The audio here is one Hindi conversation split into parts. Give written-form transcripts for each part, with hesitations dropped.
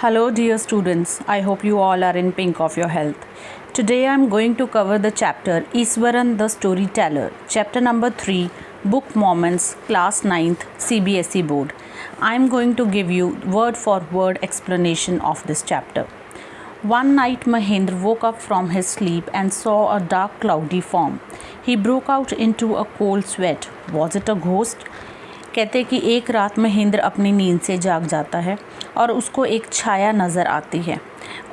Hello dear students, I hope you all are in pink of your health. Today I am going to cover the chapter Iswaran the Storyteller, chapter number 3, Book Moments, class 9th, CBSE board. I am going to give you word for word explanation of this chapter. One night Mahendra woke up from his sleep and saw a dark cloudy form. He broke out into a cold sweat. Was it a ghost? कहते कि एक रात महेंद्र अपनी नींद से जाग जाता है और उसको एक छाया नज़र आती है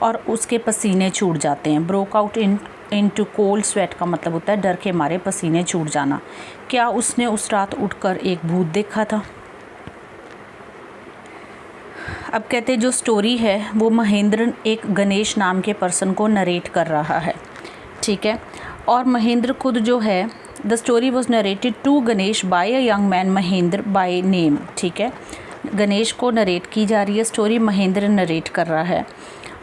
और उसके पसीने छूट जाते हैं। Broke out into cold sweat का मतलब होता है डर के मारे पसीने छूट जाना। क्या उसने उस रात उठकर एक भूत देखा था? अब कहते जो स्टोरी है वो महेंद्र एक गणेश नाम के पर्सन को नरेट कर रहा है, ठीक है। और महेंद्र खुद जो है the story was narrated to Ganesh by a young man Mahendra by name, ठीक है। गणेश को नरेट की जा रही है स्टोरी, महेंद्र नरेट कर रहा है।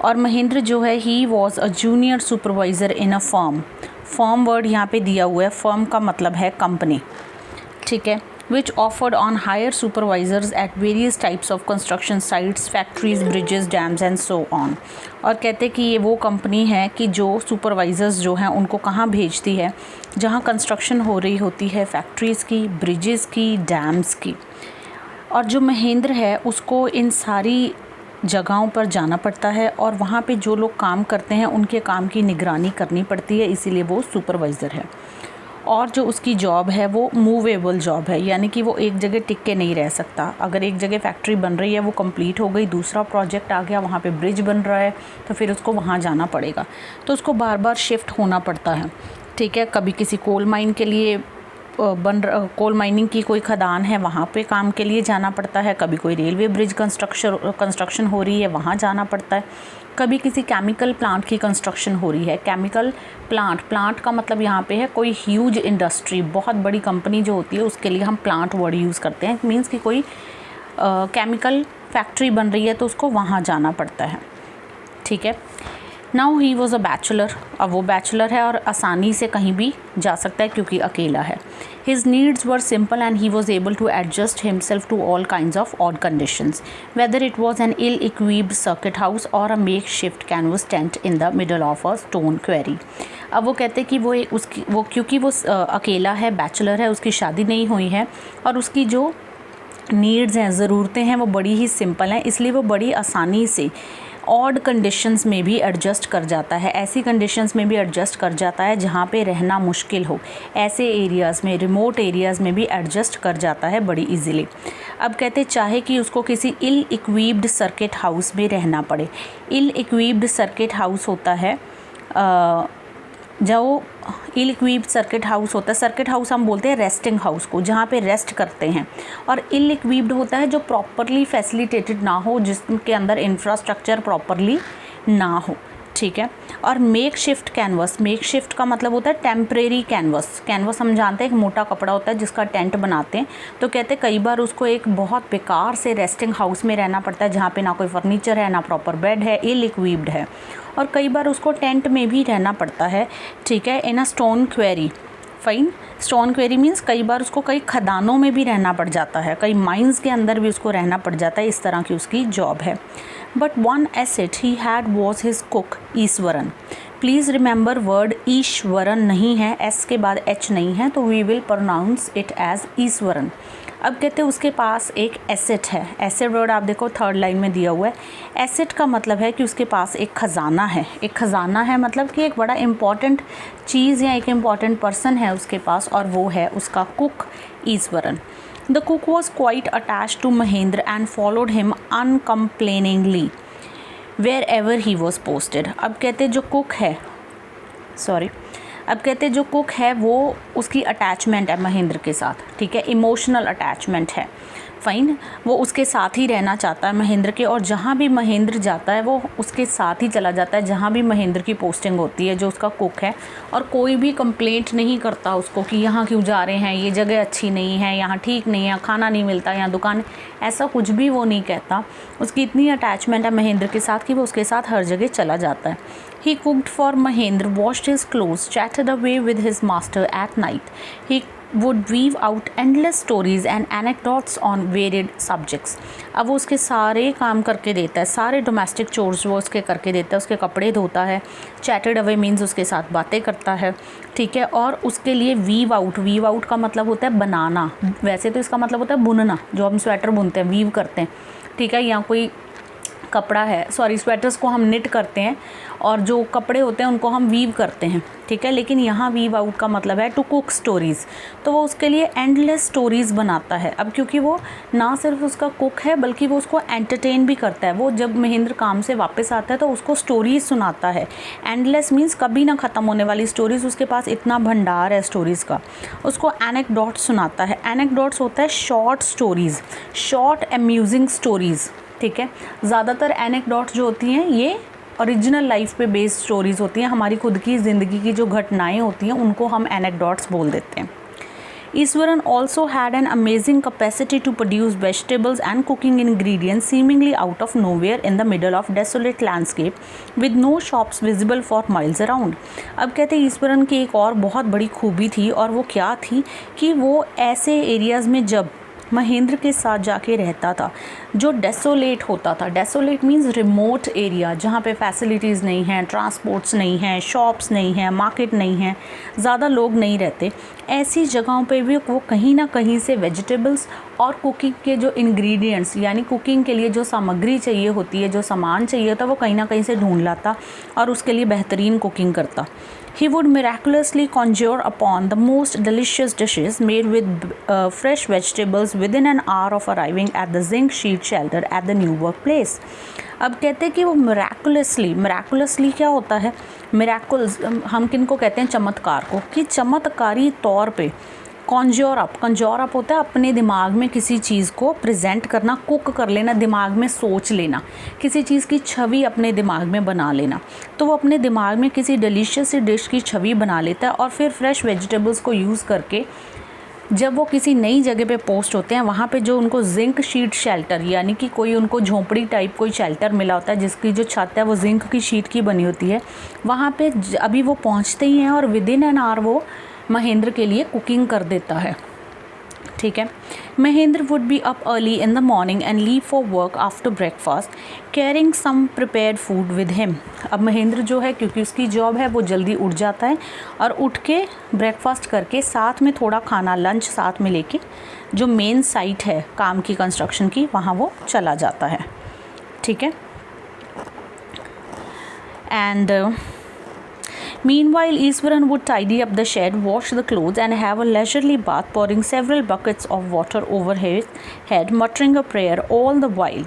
और महेंद्र जो है he was a junior supervisor in a firm. Firm word यहाँ पे दिया हुआ है, फर्म का मतलब है कंपनी, ठीक है। which offered on hire supervisors at various types of construction sites, factories, bridges, dams and so on। और कहते कि ये वो कंपनी है कि जो सुपरवाइज़र्स जो हैं उनको कहाँ भेजती है, जहाँ कंस्ट्रक्शन हो रही होती है, फैक्ट्रीज़ की, ब्रिजेस की, डैम्स की। और जो महेंद्र है उसको इन सारी जगहों पर जाना पड़ता है और वहाँ पे जो लोग काम करते हैं उनके काम की निगरानी करनी पड़ती है, इसीलिए वो सुपरवाइज़र है। और जो उसकी जॉब है वो मूवेबल जॉब है, यानी कि वो एक जगह टिक के नहीं रह सकता। अगर एक जगह फैक्ट्री बन रही है, वो कंप्लीट हो गई, दूसरा प्रोजेक्ट आ गया, वहाँ पे ब्रिज बन रहा है, तो फिर उसको वहाँ जाना पड़ेगा। तो उसको बार बार शिफ्ट होना पड़ता है, ठीक है। कभी किसी कोल माइन के लिए कोल माइनिंग की कोई खदान है, वहाँ पे काम के लिए जाना पड़ता है। कभी कोई रेलवे ब्रिज कंस्ट्रक्शन हो रही है, वहाँ जाना पड़ता है। कभी किसी केमिकल प्लांट की कंस्ट्रक्शन हो रही है। केमिकल प्लांट का मतलब यहाँ पे है कोई ह्यूज इंडस्ट्री, बहुत बड़ी कंपनी जो होती है उसके लिए हम प्लांट वर्ड यूज़ करते हैं। मीन्स कि कोई केमिकल फैक्ट्री बन रही है तो उसको वहाँ जाना पड़ता है, ठीक है। Now he was a bachelor. अब वो बैचलर है और आसानी से कहीं भी जा सकता है क्योंकि अकेला है। His needs were simple and he was able to adjust himself to all kinds of odd conditions, whether it was an ill equipped circuit house और a make shift canvas tent in the middle of a stone quarry. अब वो कहते कि वो क्योंकि वो अकेला है, बैचलर है, उसकी शादी नहीं हुई है और उसकी जो नीड्स हैं, ज़रूरतें हैं, वो बड़ी ही सिंपल हैं, इसलिए वो बड़ी आसानी से ऑड कंडीशंस में भी एडजस्ट कर जाता है। ऐसी कंडीशंस में भी एडजस्ट कर जाता है जहाँ पे रहना मुश्किल हो, ऐसे एरियाज़ में, रिमोट एरियाज़ में भी एडजस्ट कर जाता है बड़ी इजीली। अब कहते चाहे कि उसको किसी इल इक्विप्ड सर्किट हाउस में रहना पड़े। इल इक्विप्ड सर्किट हाउस होता है जो इल इक्विप्ड सर्किट हाउस होता है, सर्किट हाउस हम बोलते हैं रेस्टिंग हाउस को, जहाँ पे रेस्ट करते हैं। और इल इक्विप्ड होता है जो प्रॉपरली फैसिलिटेटेड ना हो, जिसके अंदर इंफ्रास्ट्रक्चर प्रॉपरली ना हो, ठीक है। और make shift canvas, make shift का मतलब होता है टेम्परेरी कैनवस। कैनवस हम जानते हैं एक मोटा कपड़ा होता है जिसका टेंट बनाते हैं। तो कहते कई बार उसको एक बहुत बेकार से रेस्टिंग हाउस में रहना पड़ता है जहाँ पे ना कोई फर्नीचर है, ना प्रॉपर बेड है, इल इक्विप्ड है। और कई बार उसको टेंट में भी रहना पड़ता है, ठीक है, in a stone quarry. Fine, stone quarry means कई बार उसको कई खदानों में भी रहना पड़ जाता है, कई माइंस के अंदर भी उसको रहना पड़ जाता है। इस तरह की उसकी जॉब है। But one asset he had was his cook Iswaran. Please remember word Iswaran नहीं है, एस के बाद एच नहीं है, तो we will pronounce it as Iswaran. अब कहते हैं उसके पास एक एसेट है। एसेट वर्ड आप देखो थर्ड लाइन में दिया हुआ है। एसेट का मतलब है कि उसके पास एक ख़जाना है। एक ख़जाना है मतलब कि एक बड़ा इम्पॉर्टेंट चीज़ या एक इम्पॉर्टेंट पर्सन है उसके पास, और वो है उसका cook Eswaran. The cook was quite attached to Mahendra and followed him uncomplainingly wherever he was posted. अब कहते जो कुक है जो कुक है वो उसकी अटैचमेंट है महेंद्र के साथ, ठीक है, इमोशनल अटैचमेंट है। फाइन, वो उसके साथ ही रहना चाहता है महेंद्र के, और जहाँ भी महेंद्र जाता है वो उसके साथ ही चला जाता है जहाँ भी महेंद्र की पोस्टिंग होती है, जो उसका कुक है। और कोई भी कंप्लेंट नहीं करता उसको कि यहाँ क्यों जा रहे हैं, ये जगह अच्छी नहीं है, यहाँ ठीक नहीं है, खाना नहीं मिलता, यहाँ दुकान, ऐसा कुछ भी वो नहीं कहता। उसकी इतनी अटैचमेंट है महेंद्र के साथ कि वो उसके साथ हर जगह चला जाता है। He cooked for Mahendra, washed his clothes, chatted away with his master at night. He would weave out endless stories and anecdotes on varied subjects. अब वो उसके सारे काम करके देता है, सारे डोमेस्टिक चोर्स वो उसके करके देता है, उसके कपड़े धोता है, चैटेड अवे मीन्स उसके साथ बातें करता है, ठीक है। और उसके लिए वीव आउट का मतलब होता है बनाना, वैसे तो इसका मतलब होता है बुनना, जो हम स्वेटर बुनते हैं वीव करते हैं, ठीक है। या कोई कपड़ा है, सॉरी स्वेटर्स को हम निट करते हैं और जो कपड़े होते हैं उनको हम वीव करते हैं, ठीक है। लेकिन यहाँ वीव आउट का मतलब है टू कुक स्टोरीज़, तो वो उसके लिए एंडलेस स्टोरीज़ बनाता है। अब क्योंकि वो ना सिर्फ उसका कुक है बल्कि वो उसको एंटरटेन भी करता है। वो जब महेंद्र काम से वापस आता है तो उसको स्टोरीज़ सुनाता है। एंडलेस मीन्स कभी ना ख़त्म होने वाली स्टोरीज़, उसके पास इतना भंडार है स्टोरीज़ का। उसको एनेक्डोट्स सुनाता है। एनेक्डोट्स होता है short stories, short amusing stories, ठीक है। ज़्यादातर एनेक्डोट्स जो होती हैं ये ओरिजिनल लाइफ पे बेस्ड स्टोरीज़ होती हैं, हमारी खुद की ज़िंदगी की जो घटनाएं होती हैं उनको हम एनेक्डोट्स बोल देते हैं। Eswaran also had an amazing capacity to produce vegetables and cooking ingredients seemingly out of nowhere in the middle of desolate landscape with no shops visible for miles around. अब कहते हैं ईश्वरन की एक और बहुत बड़ी खूबी थी, और वो क्या थी कि वो ऐसे एरियाज़ में जब महेंद्र के साथ जाके रहता था जो डेसोलेट होता था। डेसोलेट मीन्स रिमोट एरिया, जहाँ पे फैसिलिटीज़ नहीं हैं, ट्रांसपोर्ट्स नहीं हैं, शॉप्स नहीं हैं, मार्केट नहीं है, ज़्यादा लोग नहीं रहते, ऐसी जगहों पे भी वो कहीं ना कहीं से वेजिटेबल्स और कुकिंग के जो इंग्रेडिएंट्स यानी कुकिंग के लिए जो सामग्री चाहिए होती है, जो सामान चाहिए होता है, वो कहीं ना कहीं से ढूंढ लाता और उसके लिए बेहतरीन कुकिंग करता। He would miraculously conjure upon the most delicious dishes made with fresh vegetables within an hour of arriving at the zinc sheet shelter at the new workplace. अब कहते हैं कि वो मिराकुलसली क्या होता है, मिराकुल्स हम किन को कहते हैं, चमत्कार को, कि चमत्कारी तौर पे कंज्योर अप होता है अपने दिमाग में किसी चीज़ को प्रेजेंट करना, कुक कर लेना, दिमाग में सोच लेना, किसी चीज़ की छवि अपने दिमाग में बना लेना। तो वो अपने दिमाग में किसी डिलीशियस सी डिश की छवि बना लेता है और फिर फ्रेश वेजिटेबल्स को यूज़ करके जब वो किसी नई जगह पे पोस्ट होते हैं, वहाँ पे जो उनको जिंक शीट शेल्टर यानी कि कोई उनको झोंपड़ी टाइप कोई शेल्टर मिला होता है जिसकी जो छत है वो जिंक की शीट की बनी होती है, वहाँ पे अभी वो पहुँचते ही हैं और विदिन एन आवर वो महेंद्र के लिए कुकिंग कर देता है, ठीक है। Mahendra would be up early in the morning and leave for work after breakfast carrying some prepared food with him. अब महेंद्र जो है क्योंकि उसकी जॉब है वो जल्दी उठ जाता है और उठ के ब्रेकफास्ट करके साथ में थोड़ा खाना लंच साथ में लेके जो मेन साइट है काम की कंस्ट्रक्शन की वहाँ वो चला जाता है, ठीक है। And Meanwhile, Iswaran would tidy up the shed, wash the clothes and have a leisurely bath, pouring several buckets of water over his head, muttering a prayer all the while.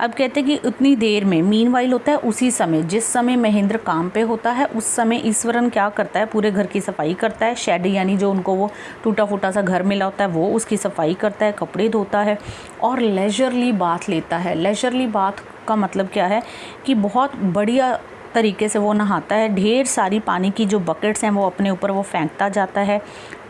अब कहते हैं कि उतनी देर में, मीनवाइल होता है उसी समय, जिस समय महेंद्र काम पे होता है उस समय ईश्वरन क्या करता है, पूरे घर की सफाई करता है। शेड यानी जो उनको वो टूटा फूटा सा घर मिला होता है वो उसकी सफाई करता है, कपड़े धोता है और लेजरली बाथ लेता है। लेजरली बाथ का मतलब क्या है कि बहुत बढ़िया तरीके से वो नहाता है, ढेर सारी पानी की जो बकेट्स हैं वो अपने ऊपर वो फेंकता जाता है,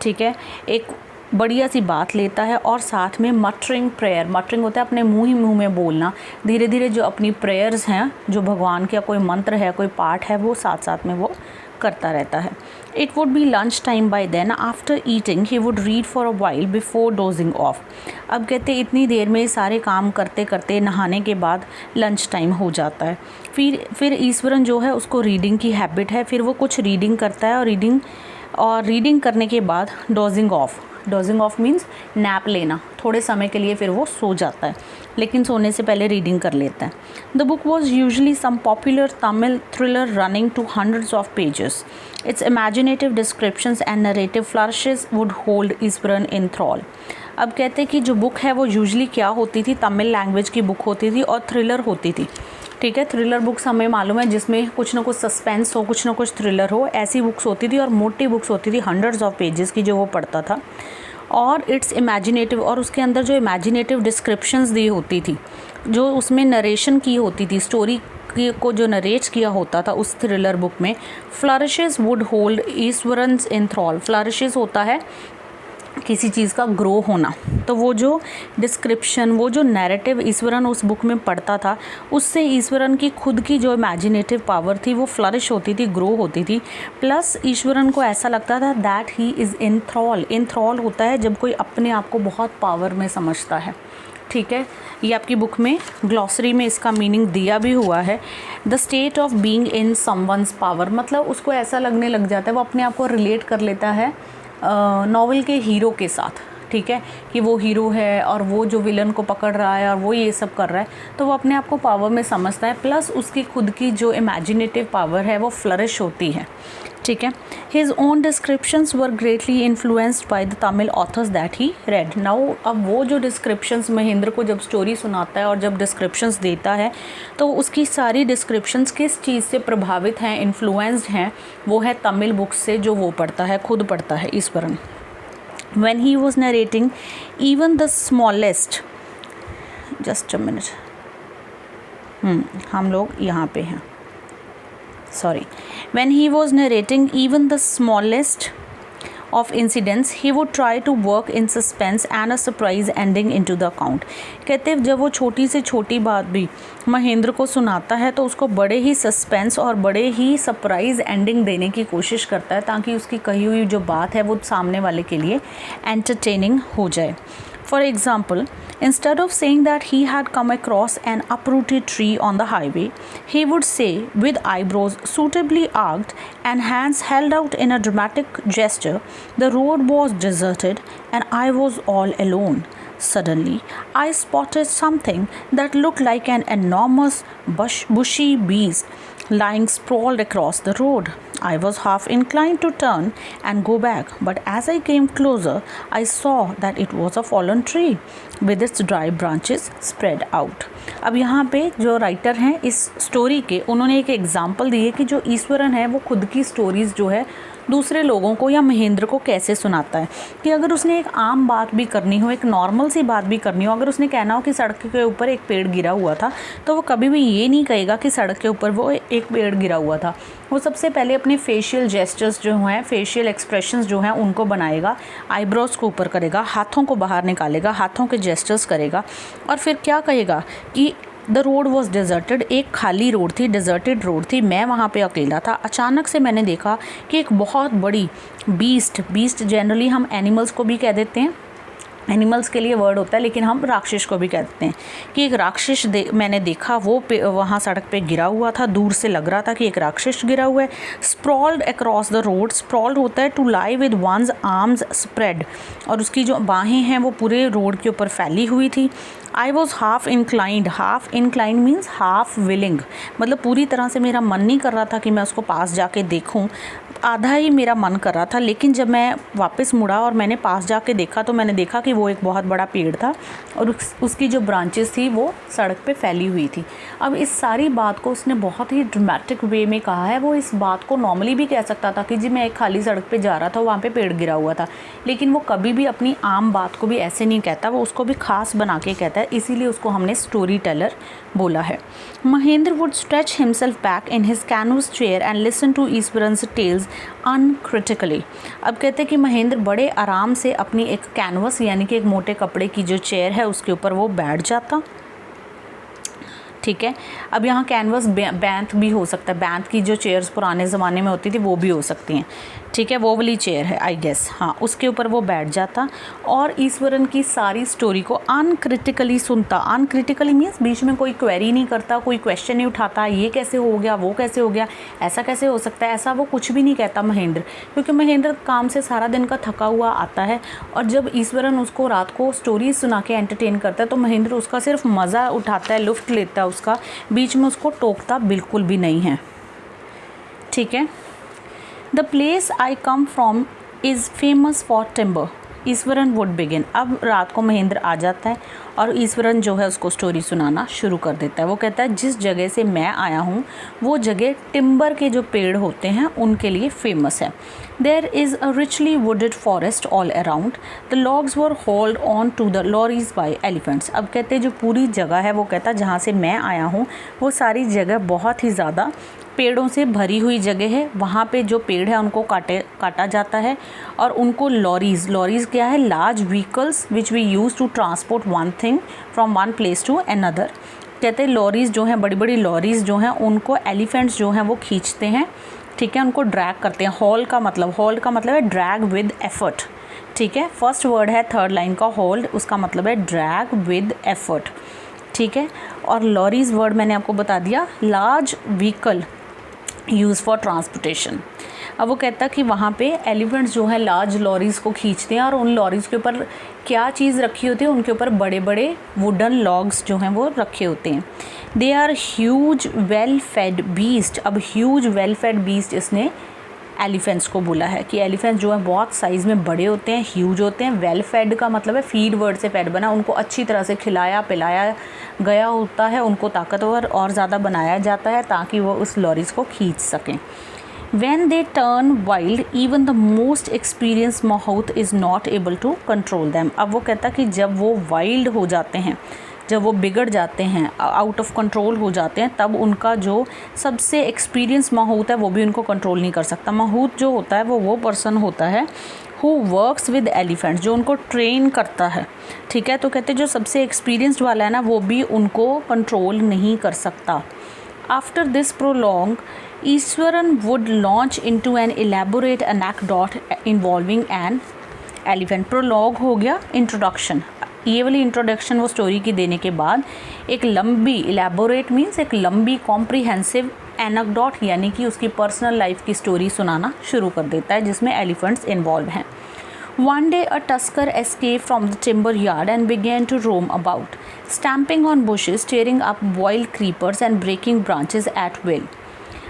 ठीक है। एक बढ़िया सी बात लेता है और साथ में मटरिंग प्रेयर, मटरिंग होता है अपने मुंह ही मुंह में बोलना, धीरे धीरे जो अपनी प्रेयर्स हैं, जो भगवान का कोई मंत्र है, कोई पाठ है, वो साथ साथ में वो करता रहता है। It would be lunch time by then, after eating he would read for a while before dozing off. अब कहते इतनी देर में सारे काम करते करते नहाने के बाद लंच टाइम हो जाता है। फिर ईश्वरन जो है उसको रीडिंग की हैबिट है, फिर वो कुछ रीडिंग करता है और रीडिंग करने के बाद डोजिंग ऑफ मीन्स नैप लेना, थोड़े समय के लिए फिर वो सो जाता है, लेकिन सोने से पहले रीडिंग कर लेता है। The book was usually some popular Tamil thriller running to hundreds of pages. Its imaginative descriptions and narrative flourishes would hold Eswaran in thrall. अब कहते हैं कि जो बुक है वो यूजली क्या होती थी, तमिल लैंग्वेज की बुक होती थी और थ्रिलर होती थी, ठीक है। थ्रिलर बुक्स हमें मालूम है जिसमें कुछ ना कुछ सस्पेंस हो, कुछ ना कुछ थ्रिलर हो, ऐसी बुक्स होती थी और मोटी बुक्स होती थी हंड्रेड्स ऑफ पेजेस की जो वो पढ़ता था। और इट्स इमेजिनेटिव, और उसके अंदर जो इमेजिनेटिव डिस्क्रिप्शंस दी होती थी, जो उसमें नरेशन की होती थी, स्टोरी को जो नरेट किया होता था उस थ्रिलर बुक में। फ्लरिशेस वुड होल्ड ईश्वरन्स इन थ्रॉल। फ्लरिशेस होता है किसी चीज़ का ग्रो होना। तो वो जो डिस्क्रिप्शन, वो जो नैरेटिव ईश्वरन उस बुक में पढ़ता था, उससे ईश्वरन की खुद की जो इमेजिनेटिव पावर थी वो फ्लरिश होती थी, ग्रो होती थी। प्लस ईश्वरन को ऐसा लगता था दैट ही इज़ इंथ्रॉल होता है जब कोई अपने आप को बहुत पावर में समझता है। ठीक है, ये आपकी बुक में ग्लॉसरी में इसका मीनिंग दिया भी हुआ है। The state of being in someone's power, मतलब उसको ऐसा लगने लग जाता है, वो अपने आप को रिलेट कर लेता है नॉवल के हीरो के साथ। ठीक है, कि वो हीरो है और वो जो विलन को पकड़ रहा है और वो ये सब कर रहा है, तो वो अपने आप को पावर में समझता है। प्लस उसकी खुद की जो इमेजिनेटिव पावर है वो फ्लरिश होती है। ठीक है, his own descriptions were greatly influenced by the Tamil authors that he red. Now अब वो जो डिस्क्रिप्शंस महेंद्र को जब स्टोरी सुनाता है और जब डिस्क्रिप्शंस देता है, तो उसकी सारी डिस्क्रिप्शंस किस चीज़ से प्रभावित हैं, इन्फ्लुएंस्ड हैं, वो है तमिल बुक्स से जो वो पढ़ता है, खुद पढ़ता है Eswaran. When he was narrating even the smallest, just a minute, हम लोग यहाँ पे हैं, sorry. When he was narrating even the smallest of incidents, he would try to work in suspense and a surprise ending into the account. कहते हैं जब वो छोटी से छोटी बात भी महेंद्र को सुनाता है तो उसको बड़े ही सस्पेंस और बड़े ही सरप्राइज एंडिंग देने की कोशिश करता है, ताकि उसकी कही हुई जो बात है वो सामने वाले के लिए एंटरटेनिंग हो जाए। For example, instead of saying that he had come across an uprooted tree on the highway, he would say, with eyebrows suitably arched and hands held out in a dramatic gesture, the road was deserted and I was all alone. Suddenly, I spotted something that looked like an enormous bushy beast lying sprawled across the road. I was half inclined to turn and go back, but as I came closer, I saw that it was a fallen tree with its dry branches spread out. अब यहाँ पे जो राइटर हैं इस स्टोरी के, उन्होंने एक एग्जाम्पल दी है कि जो ईश्वरन है वो खुद की स्टोरीज़ जो है दूसरे लोगों को या महेंद्र को कैसे सुनाता है। कि अगर उसने एक आम बात भी करनी हो, एक नॉर्मल सी बात भी करनी हो, अगर उसने कहना हो कि सड़क के ऊपर एक पेड़ गिरा हुआ था, तो वो कभी भी ये नहीं कहेगा कि सड़क के ऊपर वो एक पेड़ गिरा हुआ था। वो सबसे पहले अपने फेशियल जेस्चर्स जो हैं, फेशियल एक्सप्रेशंस जो हैं उनको बनाएगा, आईब्रोज को ऊपर करेगा, हाथों को बाहर निकालेगा, हाथों के जेस्चर्स करेगा, और फिर क्या कहेगा कि द रोड वॉज डिज़र्टेड, एक खाली रोड थी, डिज़र्टेड रोड थी, मैं वहाँ पे अकेला था। अचानक से मैंने देखा कि एक बहुत बड़ी बीस्ट जनरली हम एनिमल्स को भी कह देते हैं, एनिमल्स के लिए वर्ड होता है, लेकिन हम राक्षस को भी कहते हैं, कि एक राक्षस मैंने देखा, वो वहाँ सड़क पे गिरा हुआ था, दूर से लग रहा था कि एक राक्षस गिरा हुआ है। Sprawled across the road, sprawled होता है to lie with one's arms spread, और उसकी जो बाहें हैं वो पूरे रोड के ऊपर फैली हुई थी। I was half inclined means half willing, मतलब पूरी तरह से मेरा मन नहीं कर रहा था कि मैं उसको पास जाके देखूं, आधा ही मेरा मन कर रहा था। लेकिन जब मैं वापस मुड़ा और मैंने पास जाके देखा तो मैंने देखा कि वो एक बहुत बड़ा पेड़ था और उसकी जो ब्रांचेस थी वो सड़क पे फैली हुई थी। अब इस सारी बात को उसने बहुत ही ड्रामेटिक वे में कहा है। वो इस बात को नॉर्मली भी कह सकता था कि जी मैं एक खाली सड़क पे जा रहा था, वहाँ पे पेड़ गिरा हुआ था, लेकिन वो कभी भी अपनी आम बात को भी ऐसे नहीं कहता, वो उसको भी खास बना के कहता है, इसीलिए उसको हमने स्टोरी टेलर बोला है। Mahendra would stretch himself back in his canvas chair and listen to Eswaran's tales uncritically. अब कहते हैं कि महेंद्र बड़े आराम से अपनी एक कैनवस यानी कि एक मोटे कपड़े की जो चेयर है उसके ऊपर वो बैठ जाता। ठीक है, अब यहाँ कैनवस बैंथ भी हो सकता है, बैंथ की जो चेयर्स पुराने ज़माने में होती थी वो भी हो सकती हैं। ठीक है, वो वाली चेयर है आई गेस, हाँ, उसके ऊपर वो बैठ जाता और ईश्वरन की सारी स्टोरी को अनक्रिटिकली सुनता। अनक्रिटिकली मीन्स बीच में कोई क्वेरी नहीं करता, कोई क्वेश्चन नहीं उठाता, ये कैसे हो गया, वो कैसे हो गया, ऐसा कैसे हो सकता है, ऐसा वो कुछ भी नहीं कहता महेंद्र, क्योंकि महेंद्र काम से सारा दिन का थका हुआ आता है और जब ईश्वरन उसको रात को स्टोरी सुना के एंटरटेन करता है तो महेंद्र उसका सिर्फ मज़ा उठाता है, लुफ्त लेता है उसका, बीच में उसको टोकता बिल्कुल भी नहीं है। ठीक है, the place I come from is famous for timber, Eswaran would begin. अब रात को महेंद्र आ जाता है और ईश्वरन जो है उसको स्टोरी सुनाना शुरू कर देता है। वो कहता है जिस जगह से मैं आया हूँ वो जगह टिम्बर के जो पेड़ होते हैं उनके लिए फेमस है। There is a richly wooded forest all around, the logs were hauled on to the lorries by elephants. अब कहते हैं जो पूरी जगह है, वो कहता है जहाँ से मैं आया हूँ वो सारी जगह बहुत ही ज़्यादा पेड़ों से भरी हुई जगह है, वहाँ पे जो पेड़ है उनको काटा जाता है और उनको लॉरीज़ क्या है, large vehicles which we use to transport one thing from one place to another. कहते हैं लॉरीज़ जो हैं, बड़ी बड़ी लॉरीज़ जो हैं, उनको एलिफेंट्स जो हैं वो खींचते हैं, ठीक है, उनको ड्रैग करते हैं। हॉल का मतलब है ड्रैग विद एफर्ट, ठीक है। फर्स्ट वर्ड है थर्ड लाइन का होल्ड, उसका मतलब है ड्रैग विद एफर्ट, ठीक है। और लॉरीज़ वर्ड मैंने आपको बता दिया, large vehicle use for transportation. अब वो कहता कि वहाँ पे एलिफेंट्स जो है लार्ज लॉरीज़ को खींचते हैं और उन लॉरीज़ के ऊपर क्या चीज़ रखी होती है, उनके ऊपर बड़े बड़े वुडन लॉग्स जो हैं वो रखे होते हैं। They are huge well fed beast. अब ह्यूज वेल फेड बीस्ट इसने एलिफेंट्स को बोला है कि एलिफेंट्स जो है बहुत साइज़ में बड़े होते हैं, ह्यूज होते हैं। वेल फेड का मतलब है फीड वर्ड से फेड बना, उनको अच्छी तरह से खिलाया पिलाया गया होता है, उनको ताकतवर और ज़्यादा बनाया जाता है ताकि वो उस लॉरीज़ को खींच सकें। When they turn wild, even the most experienced mahout is not able to control them. अब वो कहता कि जब वो वाइल्ड हो जाते हैं, जब वो बिगड़ जाते हैं, आउट ऑफ कंट्रोल हो जाते हैं, तब उनका जो सबसे एक्सपीरियंस माहूत है वो भी उनको कंट्रोल नहीं कर सकता। माहूत जो होता है वो पर्सन होता है हु वर्क्स विद एलिफेंट्स, जो उनको ट्रेन करता है, ठीक है। तो कहते जो सबसे एक्सपीरियंस्ड वाला है ना, वो भी उनको कंट्रोल नहीं कर सकता। After this prologue Iswaran would launch into an elaborate anecdote involving an elephant. Prologue हो गया इंट्रोडक्शन, ये वाली इंट्रोडक्शन वो स्टोरी की देने के बाद एक लंबी, इलेबोरेट मीन्स एक लंबी कॉम्प्रिहेंसिव एनेक्डोट यानी कि उसकी पर्सनल लाइफ की स्टोरी सुनाना शुरू कर देता है जिसमें एलिफेंट्स इन्वॉल्व हैं। One day a tusker escaped from the timber yard and began to roam about, stamping on bushes, tearing up wild creepers and breaking branches at will.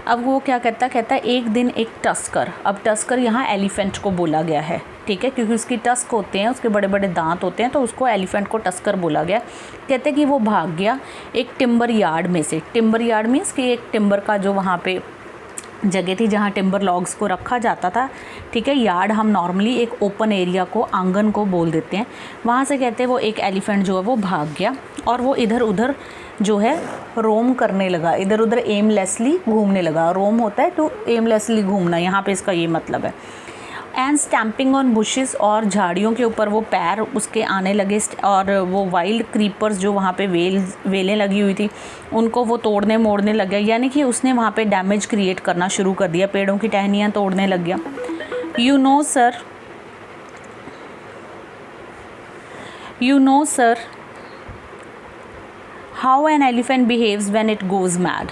अब वो क्या कहता है एक दिन एक टस्कर, अब टस्कर यहाँ एलिफेंट को बोला गया है, ठीक है, क्योंकि उसकी टस्क होते हैं, उसके बड़े बड़े दांत होते हैं, तो उसको एलिफेंट को टस्कर बोला गया। कहते कि वो भाग गया एक टिम्बर यार्ड में से। टिम्बर यार्ड मीन्स कि एक टिम्बर का जो वहाँ पे जगह थी जहाँ टिम्बर लॉग्स को रखा जाता था, ठीक है। यार्ड हम नॉर्मली एक ओपन एरिया को, आंगन को बोल देते हैं। वहाँ से कहते हैं वो एक एलिफेंट जो है वो भाग गया और वो इधर उधर जो है रोम करने लगा, इधर उधर एमलेसली घूमने लगा। रोम होता है तो एमलेसली घूमना, यहाँ पे इसका ये मतलब है। एंड स्टैम्पिंग ऑन बुशेस, और झाड़ियों के ऊपर वो पैर उसके आने लगे, और वो वाइल्ड क्रीपर्स जो वहाँ पे वेलें लगी हुई थी उनको वो तोड़ने मोड़ने लग गया, यानी कि उसने वहाँ पे डैमेज क्रिएट करना शुरू कर दिया, पेड़ों की टहनियाँ तोड़ने लग गया। You know sir how an elephant behaves when it goes mad.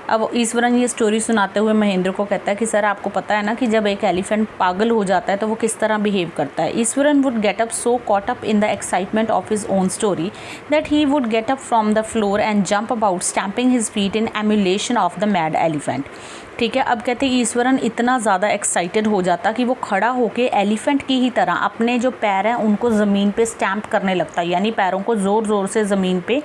अब ईश्वरन ये स्टोरी सुनाते हुए महेंद्र को कहता है कि सर आपको पता है ना कि जब एक एलिफेंट पागल हो जाता है तो वो किस तरह बिहेव करता है। Eswaran would get up so caught up in the excitement of his own story that he would get up from the floor and jump about stamping his feet in emulation of the mad elephant, ठीक है। अब कहते हैं ईश्वरन इतना ज़्यादा एक्साइटेड हो जाता कि वो खड़ा होकर एलिफेंट की ही तरह अपने जो पैर हैं उनको ज़मीन पे स्टैम्प करने लगता, यानी पैरों को ज़ोर ज़ोर से ज़मीन पे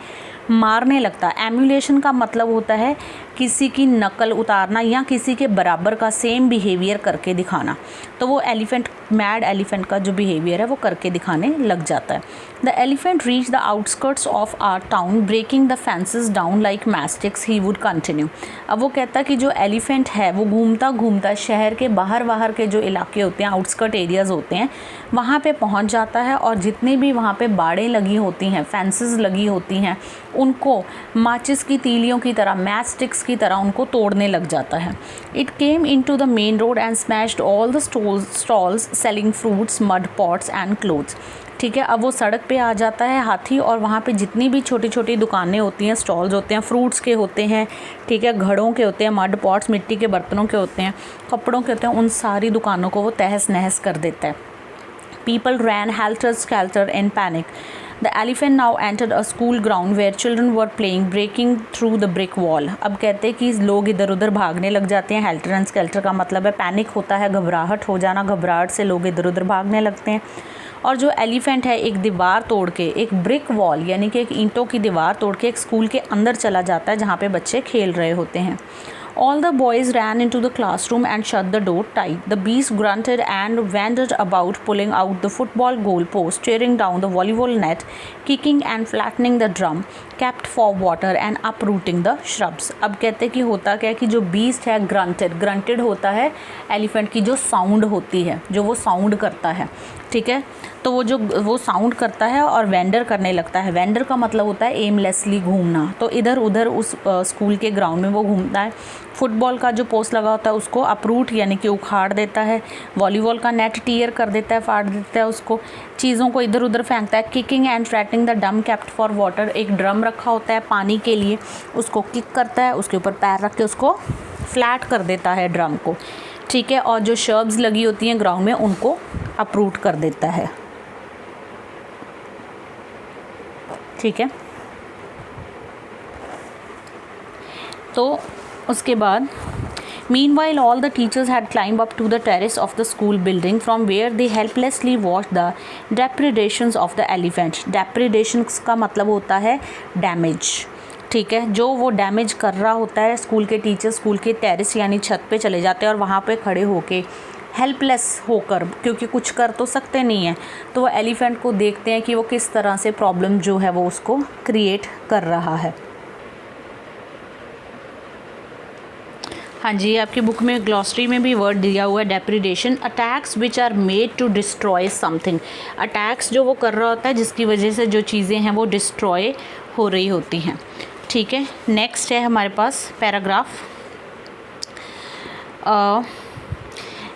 मारने लगता। एम्यूलेशन का मतलब होता है किसी की नकल उतारना या किसी के बराबर का सेम बिहेवियर करके दिखाना। तो वो एलिफेंट, मैड एलिफेंट का जो बिहेवियर है वो करके दिखाने लग जाता है। The elephant reach the outskirts of our town breaking the fences down like matchsticks he would continue. अब वो कहता कि जो एलिफेंट है वो घूमता घूमता शहर के बाहर के जो इलाके होते हैं, आउटस्कर्ट एरियाज़ होते हैं, वहाँ पे पहुँच जाता है और जितनी भी वहाँ पे बाड़ें लगी होती हैं, फेंसेस लगी होती हैं, उनको माचिस की तीलियों की तरह, मैच स्टिक्स की तरह उनको तोड़ने लग जाता है। It came into the main road and smashed all the stalls selling fruits, mud pots and clothes, ठीक है। अब वो सड़क पे आ जाता है हाथी, और वहाँ पे जितनी भी छोटी छोटी दुकानें होती हैं, स्टॉल्स होते हैं, फ्रूट्स के होते हैं, ठीक है, घड़ों के होते हैं, मड पॉट्स मिट्टी के बर्तनों के होते हैं, कपड़ों के होते हैं, उन सारी दुकानों को वो तहस नहस कर देता है। People ran helter-skelter in panic. The elephant now entered a school ground where children were playing, breaking through the brick wall. अब कहते हैं कि लोग इधर उधर भागने लग जाते हैं। हेल्टर एंड स्केल्टर का मतलब है पैनिक होता है, घबराहट हो जाना, घबराहट से लोग इधर उधर भागने लगते हैं। और जो एलिफेंट है एक दीवार तोड़ के, एक ब्रिक वॉल यानी कि एक ईंटों की दीवार तोड़ के एक स्कूल के अंदर चला जाता है जहाँ पे बच्चे खेल रहे होते हैं। All the boys ran into the classroom and shut the door tight. The beast grunted and wandered about, pulling out the football goalpost, tearing down the volleyball net, kicking and flattening the drum kept for water and uprooting the shrubs. अब कहते हैं कि होता क्या है कि जो बीस्ट है ग्रंटेड होता है एलिफेंट की जो साउंड होती है, जो वो साउंड करता है, ठीक है। तो वो साउंड करता है और वेंडर करने लगता है। वेंडर का मतलब होता है एमलेसली घूमना। तो इधर उधर उस स्कूल के ग्राउंड में वो घूमता है। फुटबॉल का जो पोस्ट लगा होता है उसको अपरूट यानी कि उखाड़ देता है। वॉलीबॉल का नेट टीयर कर देता है, फाड़ देता है उसको। चीज़ों को इधर उधर फेंकता है। Kicking and flattening the drum kept for water, एक ड्रम रखा होता है पानी के लिए, उसको किक करता है, उसके ऊपर पैर रख के उसको फ्लैट कर देता है ड्रम को, ठीक है। और जो शर्ब्स लगी होती हैं ग्राउंड में उनको अपरूट कर देता है, ठीक है। तो उसके बाद meanwhile all the teachers had climbed up to the terrace of the school building from where they helplessly watched the depredations of the elephant. depredations का मतलब होता है डैमेज, ठीक है। जो वो डैमेज कर रहा होता है स्कूल के टीचर स्कूल के टेरेस यानी छत पे चले जाते हैं और वहाँ पे खड़े होके हेल्पलेस होकर, क्योंकि कुछ कर तो सकते नहीं हैं, तो वो एलिफेंट को देखते हैं कि वो किस तरह से प्रॉब्लम जो है वो उसको क्रिएट कर रहा है। हाँ जी, आपकी बुक में ग्लॉसरी में भी वर्ड दिया हुआ है depredation, attacks which are made to destroy something. Attacks जो वो कर रहा होता है जिसकी वजह से जो चीज़ें हैं वो डिस्ट्रॉय हो रही होती हैं, ठीक है। नेक्स्ट है हमारे पास paragraph.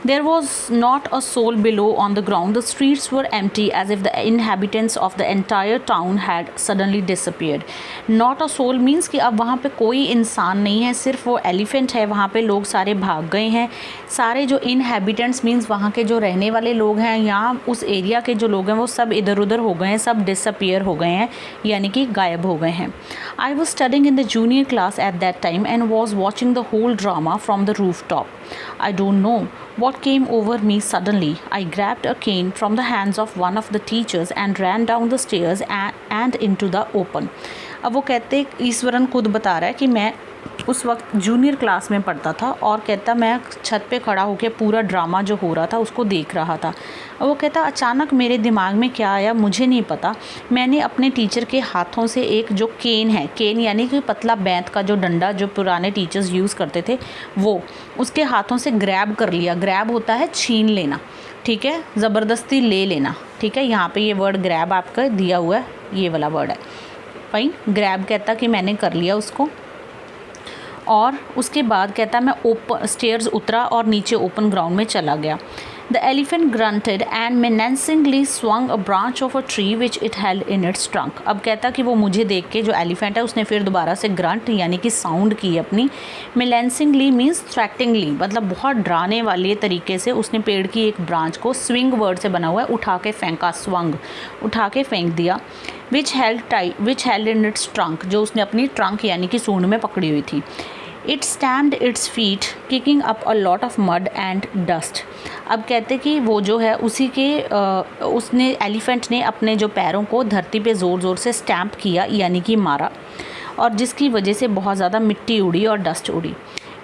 There was not a soul below on the ground. The streets were empty as if the inhabitants of the entire town had suddenly disappeared. Not a soul means कि अब वहाँ पे कोई इंसान नहीं है, सिर्फ वो एलिफेंट है। वहाँ पे लोग सारे भाग गए हैं। सारे जो inhabitants मीन्स वहाँ के जो रहने वाले लोग हैं, यहाँ उस एरिया के जो लोग हैं वो सब इधर उधर हो गए हैं, सब डिसअपियर हो गए हैं, यानी कि गायब हो गए हैं। I was studying in the junior class at that time and was watching the whole drama from the rooftop. I don't know what came over me suddenly. I grabbed a cane from the hands of one of the teachers and ran down the stairs and into the open. अब वो कहते ईश्वरन खुद बता रहा है कि मैं उस वक्त जूनियर क्लास में पढ़ता था और कहता मैं छत पे खड़ा होकर पूरा ड्रामा जो हो रहा था उसको देख रहा था। और वो कहता अचानक मेरे दिमाग में क्या आया मुझे नहीं पता, मैंने अपने टीचर के हाथों से एक जो केन है, केन यानी कि पतला बैंत का जो डंडा जो पुराने टीचर्स यूज़ करते थे, वो उसके हाथों से ग्रैब कर लिया। ग्रैब होता है छीन लेना, ठीक है, ज़बरदस्ती ले लेना, ठीक है। यहाँ पे ये वर्ड ग्रैब आपका दिया हुआ है, ये वाला वर्ड है फाइन। ग्रैब कहता कि मैंने कर लिया उसको, और उसके बाद कहता मैं ओपन स्टेयर्स उतरा और नीचे ओपन ग्राउंड में चला गया। The elephant grunted and menacingly swung a branch of a tree which it held in its trunk. अब कहता कि वो मुझे देख के जो एलिफेंट है उसने फिर दोबारा से ग्रंट यानी कि साउंड की अपनी। menacingly मीन्स थ्रेटिंगली, मतलब बहुत डराने वाले तरीके से उसने पेड़ की एक ब्रांच को, स्विंग वर्ड से बना हुआ है, उठा के फेंका, स्वंग उठा के फेंक दिया। which held in its trunk, जो उसने अपनी ट्रंक यानी कि सूंड में पकड़ी हुई थी। It stamped its feet, kicking up a lot of mud and dust. अब कहते कि वो जो है उसी के उसने एलिफेंट ने अपने जो पैरों को धरती पे ज़ोर ज़ोर से स्टैम्प किया यानी कि मारा, और जिसकी वजह से बहुत ज़्यादा मिट्टी उड़ी और डस्ट उड़ी।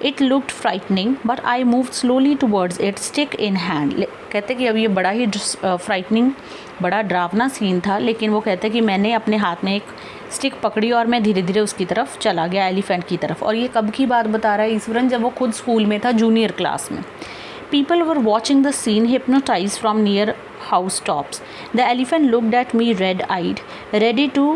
It looked frightening, but I moved slowly towards it, stick in hand. कहते कि अब ये बड़ा ही फ्राइटनिंग, बड़ा डरावना सीन था, लेकिन वो कहते कि मैंने अपने हाथ में एक स्टिक पकड़ी और मैं धीरे धीरे उसकी तरफ चला गया, एलिफेंट की तरफ। और ये कब की बात बता रहा है ईश्वरन, जब वो खुद स्कूल में था, जूनियर क्लास में। People were watching the scene hypnotized from near housetops. The elephant looked at me red-eyed, ready to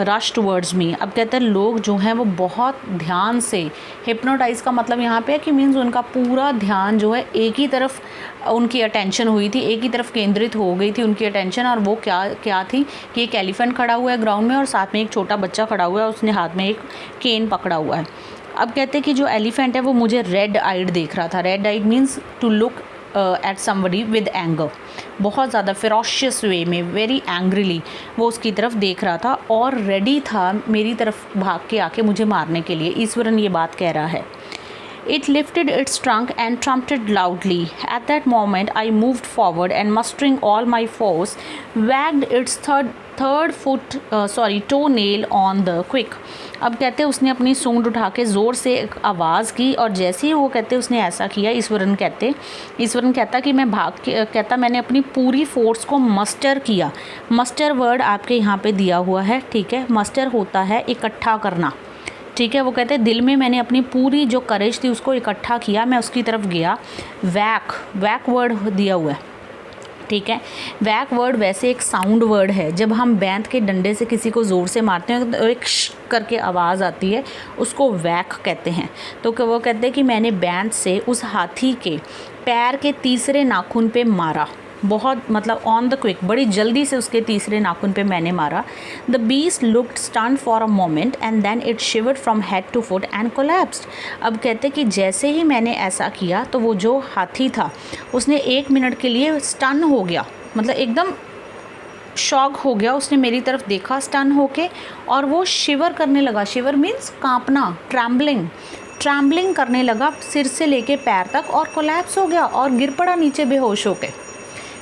rush towards me. अब कहते हैं लोग जो हैं वो बहुत ध्यान से, हिप्नोटाइज का मतलब यहाँ पे है कि मीन्स उनका पूरा ध्यान जो है एक ही तरफ उनकी अटेंशन हुई थी, एक ही तरफ केंद्रित हो गई थी उनकी अटेंशन। और वो क्या थी कि एक एलिफेंट खड़ा हुआ है ग्राउंड में और साथ में एक छोटा बच्चा खड़ा हुआ है, उसने हाथ में एक केन पकड़ा हुआ है। अब कहते हैं कि जो एलिफेंट है वो मुझे रेड आइड देख रहा था। Red eyed means to look at somebody with anger, बहुत ज़्यादा फेरोशियस वे में, वेरी एंग्रीली वो उसकी तरफ देख रहा था और रेडी था मेरी तरफ भाग के आके मुझे मारने के लिए। ईश्वरन ये बात कह रहा है। It lifted its trunk and trumpeted loudly. At that moment, I moved forward and, mustering all my force, wagged its toenail on the quick. अब कहते हैं उसने अपनी सूंड उठा के ज़ोर से एक आवाज़ की और जैसे ही वो कहते उसने ऐसा किया, ईश्वरन कहता कि मैंने अपनी पूरी फोर्स को मस्टर किया। मस्टर वर्ड आपके यहाँ पे दिया हुआ है, ठीक है। मस्टर होता है इकट्ठा करना, ठीक है। वो कहते हैं दिल में मैंने अपनी पूरी जो करेज थी उसको इकट्ठा किया, मैं उसकी तरफ गया। वैक वर्ड दिया हुआ है, ठीक है। वैक वर्ड वैसे एक साउंड वर्ड है। जब हम बैंत के डंडे से किसी को ज़ोर से मारते हैं तो एक श करके आवाज़ आती है, उसको वैक कहते हैं। तो वो कहते हैं कि मैंने बैंत से उस हाथी के पैर के तीसरे नाखून पे मारा, बहुत मतलब ऑन द क्विक, बड़ी जल्दी से उसके तीसरे नाखून पे मैंने मारा। The beast looked stunned for a moment and then it shivered from head to foot and collapsed. अब कहते कि जैसे ही मैंने ऐसा किया तो वो जो हाथी था उसने 1 मिनट के लिए स्टन हो गया, मतलब एकदम शॉक हो गया। उसने मेरी तरफ देखा स्टन होके और वो शिवर करने लगा। शिवर मीन्स कांपना, ट्रैम्बलिंग करने लगा सिर से लेके पैर तक, और कोलैप्स हो गया और गिर पड़ा नीचे बेहोश होके,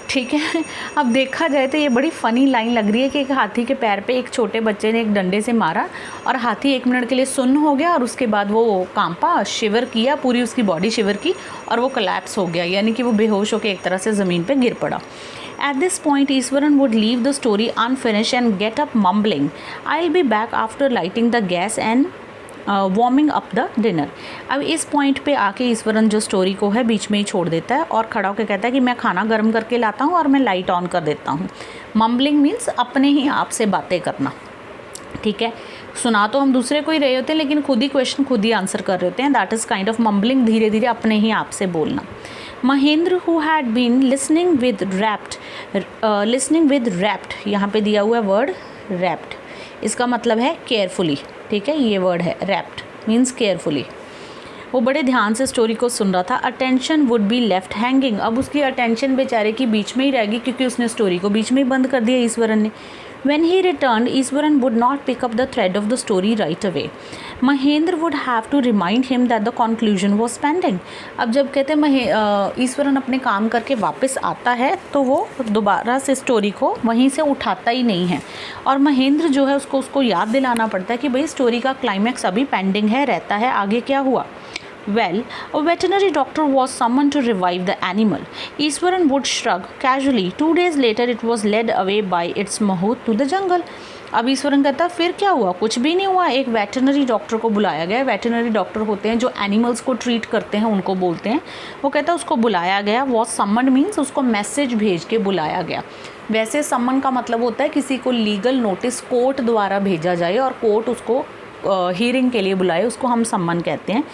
ठीक है। अब देखा जाए तो ये बड़ी फ़नी लाइन लग रही है कि एक हाथी के पैर पे एक छोटे बच्चे ने एक डंडे से मारा और हाथी 1 मिनट के लिए सुन्न हो गया और उसके बाद वो कांपा, शिवर किया, पूरी उसकी बॉडी शिवर की और वो कोलैप्स हो गया, यानी कि वो बेहोश होकर एक तरह से ज़मीन पे गिर पड़ा। At this point, Iswaran would leave the story unfinished and get up mumbling, "I'll be back after lighting the gas and warming up the dinner". अब इस पॉइंट पे आके ईश्वरन जो स्टोरी को है बीच में ही छोड़ देता है और खड़ा होकर कहता है कि मैं खाना गर्म करके लाता हूँ और मैं लाइट ऑन कर देता हूँ। मम्बलिंग मीन्स अपने ही आप से बातें करना, ठीक है। सुना तो हम दूसरे को ही रहे होते हैं लेकिन खुद ही क्वेश्चन खुद ही आंसर कर रहे होते हैं, that is kind of mumbling, धीरे धीरे अपने ही आप से बोलना। Mahendra who had been listening with rapt, यहाँ पे दिया हुआ है वर्ड रैप्ट, इसका मतलब है केयरफुली, ठीक है। ये वर्ड है रैप्ट मीन्स केयरफुली। वो बड़े ध्यान से स्टोरी को सुन रहा था। Attention would be left hanging, अब उसकी अटेंशन बेचारे की बीच में ही रहेगी क्योंकि उसने स्टोरी को बीच में ही बंद कर दिया ईश्वरन ने। When he returned, Iswaran would not pick up the thread of the story right away. Mahendra would have to remind him that the conclusion was pending. अब जब कहते हैं ईश्वरन अपने काम करके वापस आता है तो वो दोबारा से स्टोरी को वहीं से उठाता ही नहीं है और महेंद्र जो है उसको याद दिलाना पड़ता है कि भाई स्टोरी का क्लाइमैक्स अभी पेंडिंग है, रहता है, आगे क्या हुआ। Well, a veterinary doctor was summoned to revive the animal. Iswaran would shrug casually. 2 days later, it was led away by its mahout to the jungle. अब ईश्वरन कहता फिर क्या हुआ, कुछ भी नहीं हुआ। एक वेटरनरी डॉक्टर को बुलाया गया। वेटरनरी डॉक्टर होते हैं जो एनिमल्स को ट्रीट करते हैं, उनको बोलते हैं। वो कहता है उसको बुलाया गया। वॉज समन मीन्स उसको मैसेज भेज के बुलाया गया। वैसे समन का मतलब होता है किसी को लीगल नोटिस कोर्ट द्वारा भेजा जाए और कोर्ट उसको हियरिंग के लिए बुलाए, उसको हम समन कहते हैं।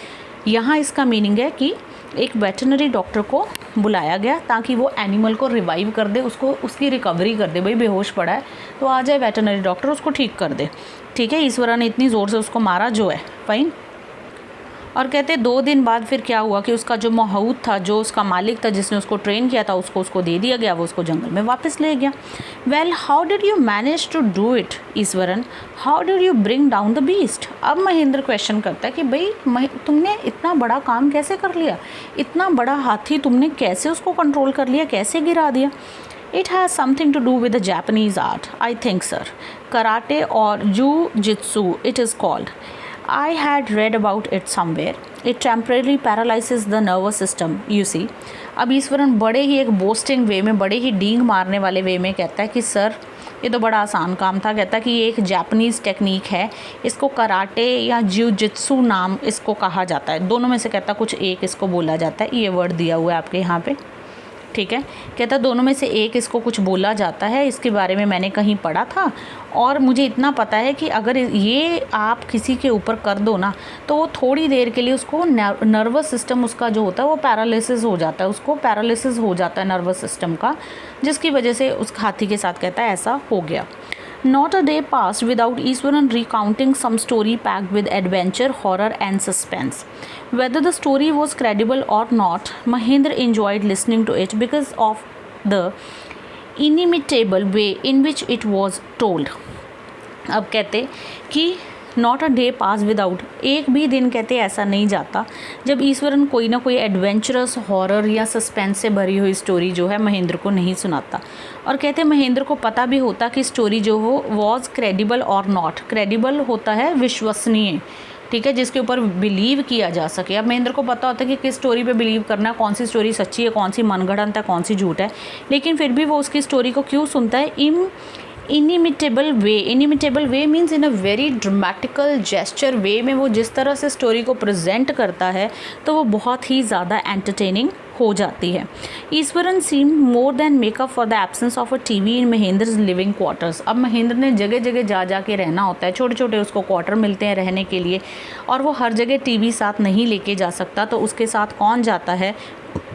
यहाँ इसका मीनिंग है कि एक वेटरनरी डॉक्टर को बुलाया गया ताकि वो एनिमल को रिवाइव कर दे, उसको उसकी रिकवरी कर दे। भाई बेहोश पड़ा है तो आ जाए वेटरनरी डॉक्टर, उसको ठीक कर दे, ठीक है। ईश्वरा ने इतनी ज़ोर से उसको मारा जो है, फाइन। और कहते 2 दिन बाद फिर क्या हुआ कि उसका जो महूत था, जो उसका मालिक था जिसने उसको ट्रेन किया था, उसको दे दिया गया, वो उसको जंगल में वापस ले गया। Well how did you manage to do it Iswaran, how did you bring down the beast. अब महेंद्र क्वेश्चन करता है कि भाई तुमने इतना बड़ा काम कैसे कर लिया, इतना बड़ा हाथी तुमने कैसे उसको कंट्रोल कर लिया, कैसे गिरा दिया। It has something to do with the Japanese art, I think, sir. Karate or Jiu-Jitsu, it is called. I had read about it somewhere. It temporarily paralyzes the nervous system, you see. अब ईश्वरन बड़े ही एक बोस्टिंग वे में, बड़े ही डींग मारने वाले वे में कहता है कि सर ये तो बड़ा आसान काम था। कहता है कि ये एक जापानीज़ टेक्निक है, इसको कराटे या जिउ-जित्सु नाम इसको कहा जाता है। दोनों में से कहता कुछ एक इसको बोला जाता है। ये वर्ड दिया हुआ है आपके यहाँ पे, ठीक है। कहता दोनों में से एक इसको कुछ बोला जाता है, इसके बारे में मैंने कहीं पढ़ा था और मुझे इतना पता है कि अगर ये आप किसी के ऊपर कर दो ना तो वो थोड़ी देर के लिए उसको नर्वस सिस्टम उसका जो होता है वो पैरालिसिस हो जाता है, उसको पैरालिसिस हो जाता है नर्वस सिस्टम का, जिसकी वजह से उस हाथी के साथ कहता है ऐसा हो गया। Not a day passed without Iswaran recounting some story packed with adventure, horror and suspense. Whether the story was credible or not, Mahendra enjoyed listening to it because of the inimitable way in which it was told. अब कहते कि not a day pass without, एक भी दिन कहते ऐसा नहीं जाता जब ईश्वरन कोई ना कोई एडवेंचरस, हॉरर या सस्पेंस से भरी हुई स्टोरी जो है महेंद्र को नहीं सुनाता। और कहते महेंद्र को पता भी होता कि स्टोरी जो हो वॉज क्रेडिबल और नॉट। क्रेडिबल होता है विश्वसनीय, ठीक है, जिसके ऊपर बिलीव किया जा सके। अब महेंद्र को पता होता है कि किस स्टोरी पे बिलीव करना है, कौन सी स्टोरी सच्ची है, कौन सी मनगढ़ंत है, कौन सी झूठ है, लेकिन फिर भी वो उसकी स्टोरी को क्यों सुनता है? Inimitable way. Inimitable way means in a very dramatical gesture way में वो जिस तरह से स्टोरी को प्रेजेंट करता है तो वो बहुत ही ज़्यादा एंटरटेनिंग हो जाती है। Eswaran seem more than make up for the absence of a TV in Mahendra's living quarters. अब महेंद्र ने जगह जगह जा के रहना होता है, छोटे छोटे उसको क्वार्टर मिलते हैं रहने के लिए, और वो हर जगह टीवी साथ नहीं लेके जा सकता, तो उसके साथ कौन जाता है?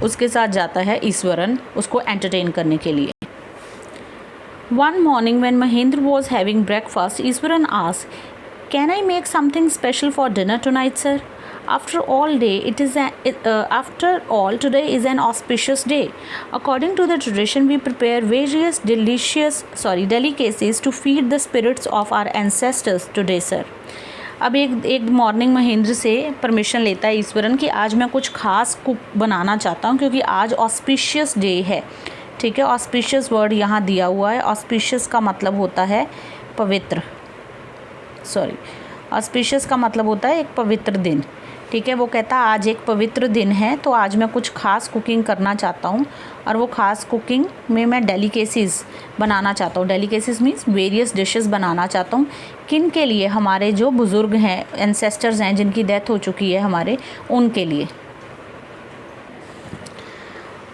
उसके साथ जाता है ईश्वरन, उसको एंटरटेन करने के लिए। One morning when Mahendra was having breakfast, Iswaran asked, "Can I make something special for dinner tonight, sir? After all, today is an auspicious day. According to the tradition, we prepare various delicacies to feed the spirits of our ancestors today, sir." अब एक मॉर्निंग महेंद्र से परमिशन लेता है ईश्वरन कि आज मैं कुछ खास कुक बनाना चाहता हूँ क्योंकि आज ऑस्पिशियस डे है, ठीक है। ऑस्पिशियस वर्ड यहाँ दिया हुआ है। ऑस्पिशियस का मतलब होता है पवित्र, ऑस्पिशियस का मतलब होता है एक पवित्र दिन, ठीक है। वो कहता है आज एक पवित्र दिन है तो आज मैं कुछ खास कुकिंग करना चाहता हूँ, और वो खास कुकिंग में मैं डेलिकेसीज़ बनाना चाहता हूँ। डेलिकेसीज़ मीन्स वेरियस डिशेस बनाना चाहता हूँ। किन के लिए? हमारे जो बुज़ुर्ग हैं, एंसेस्टर्स हैं, जिनकी डेथ हो चुकी है हमारे, उनके लिए।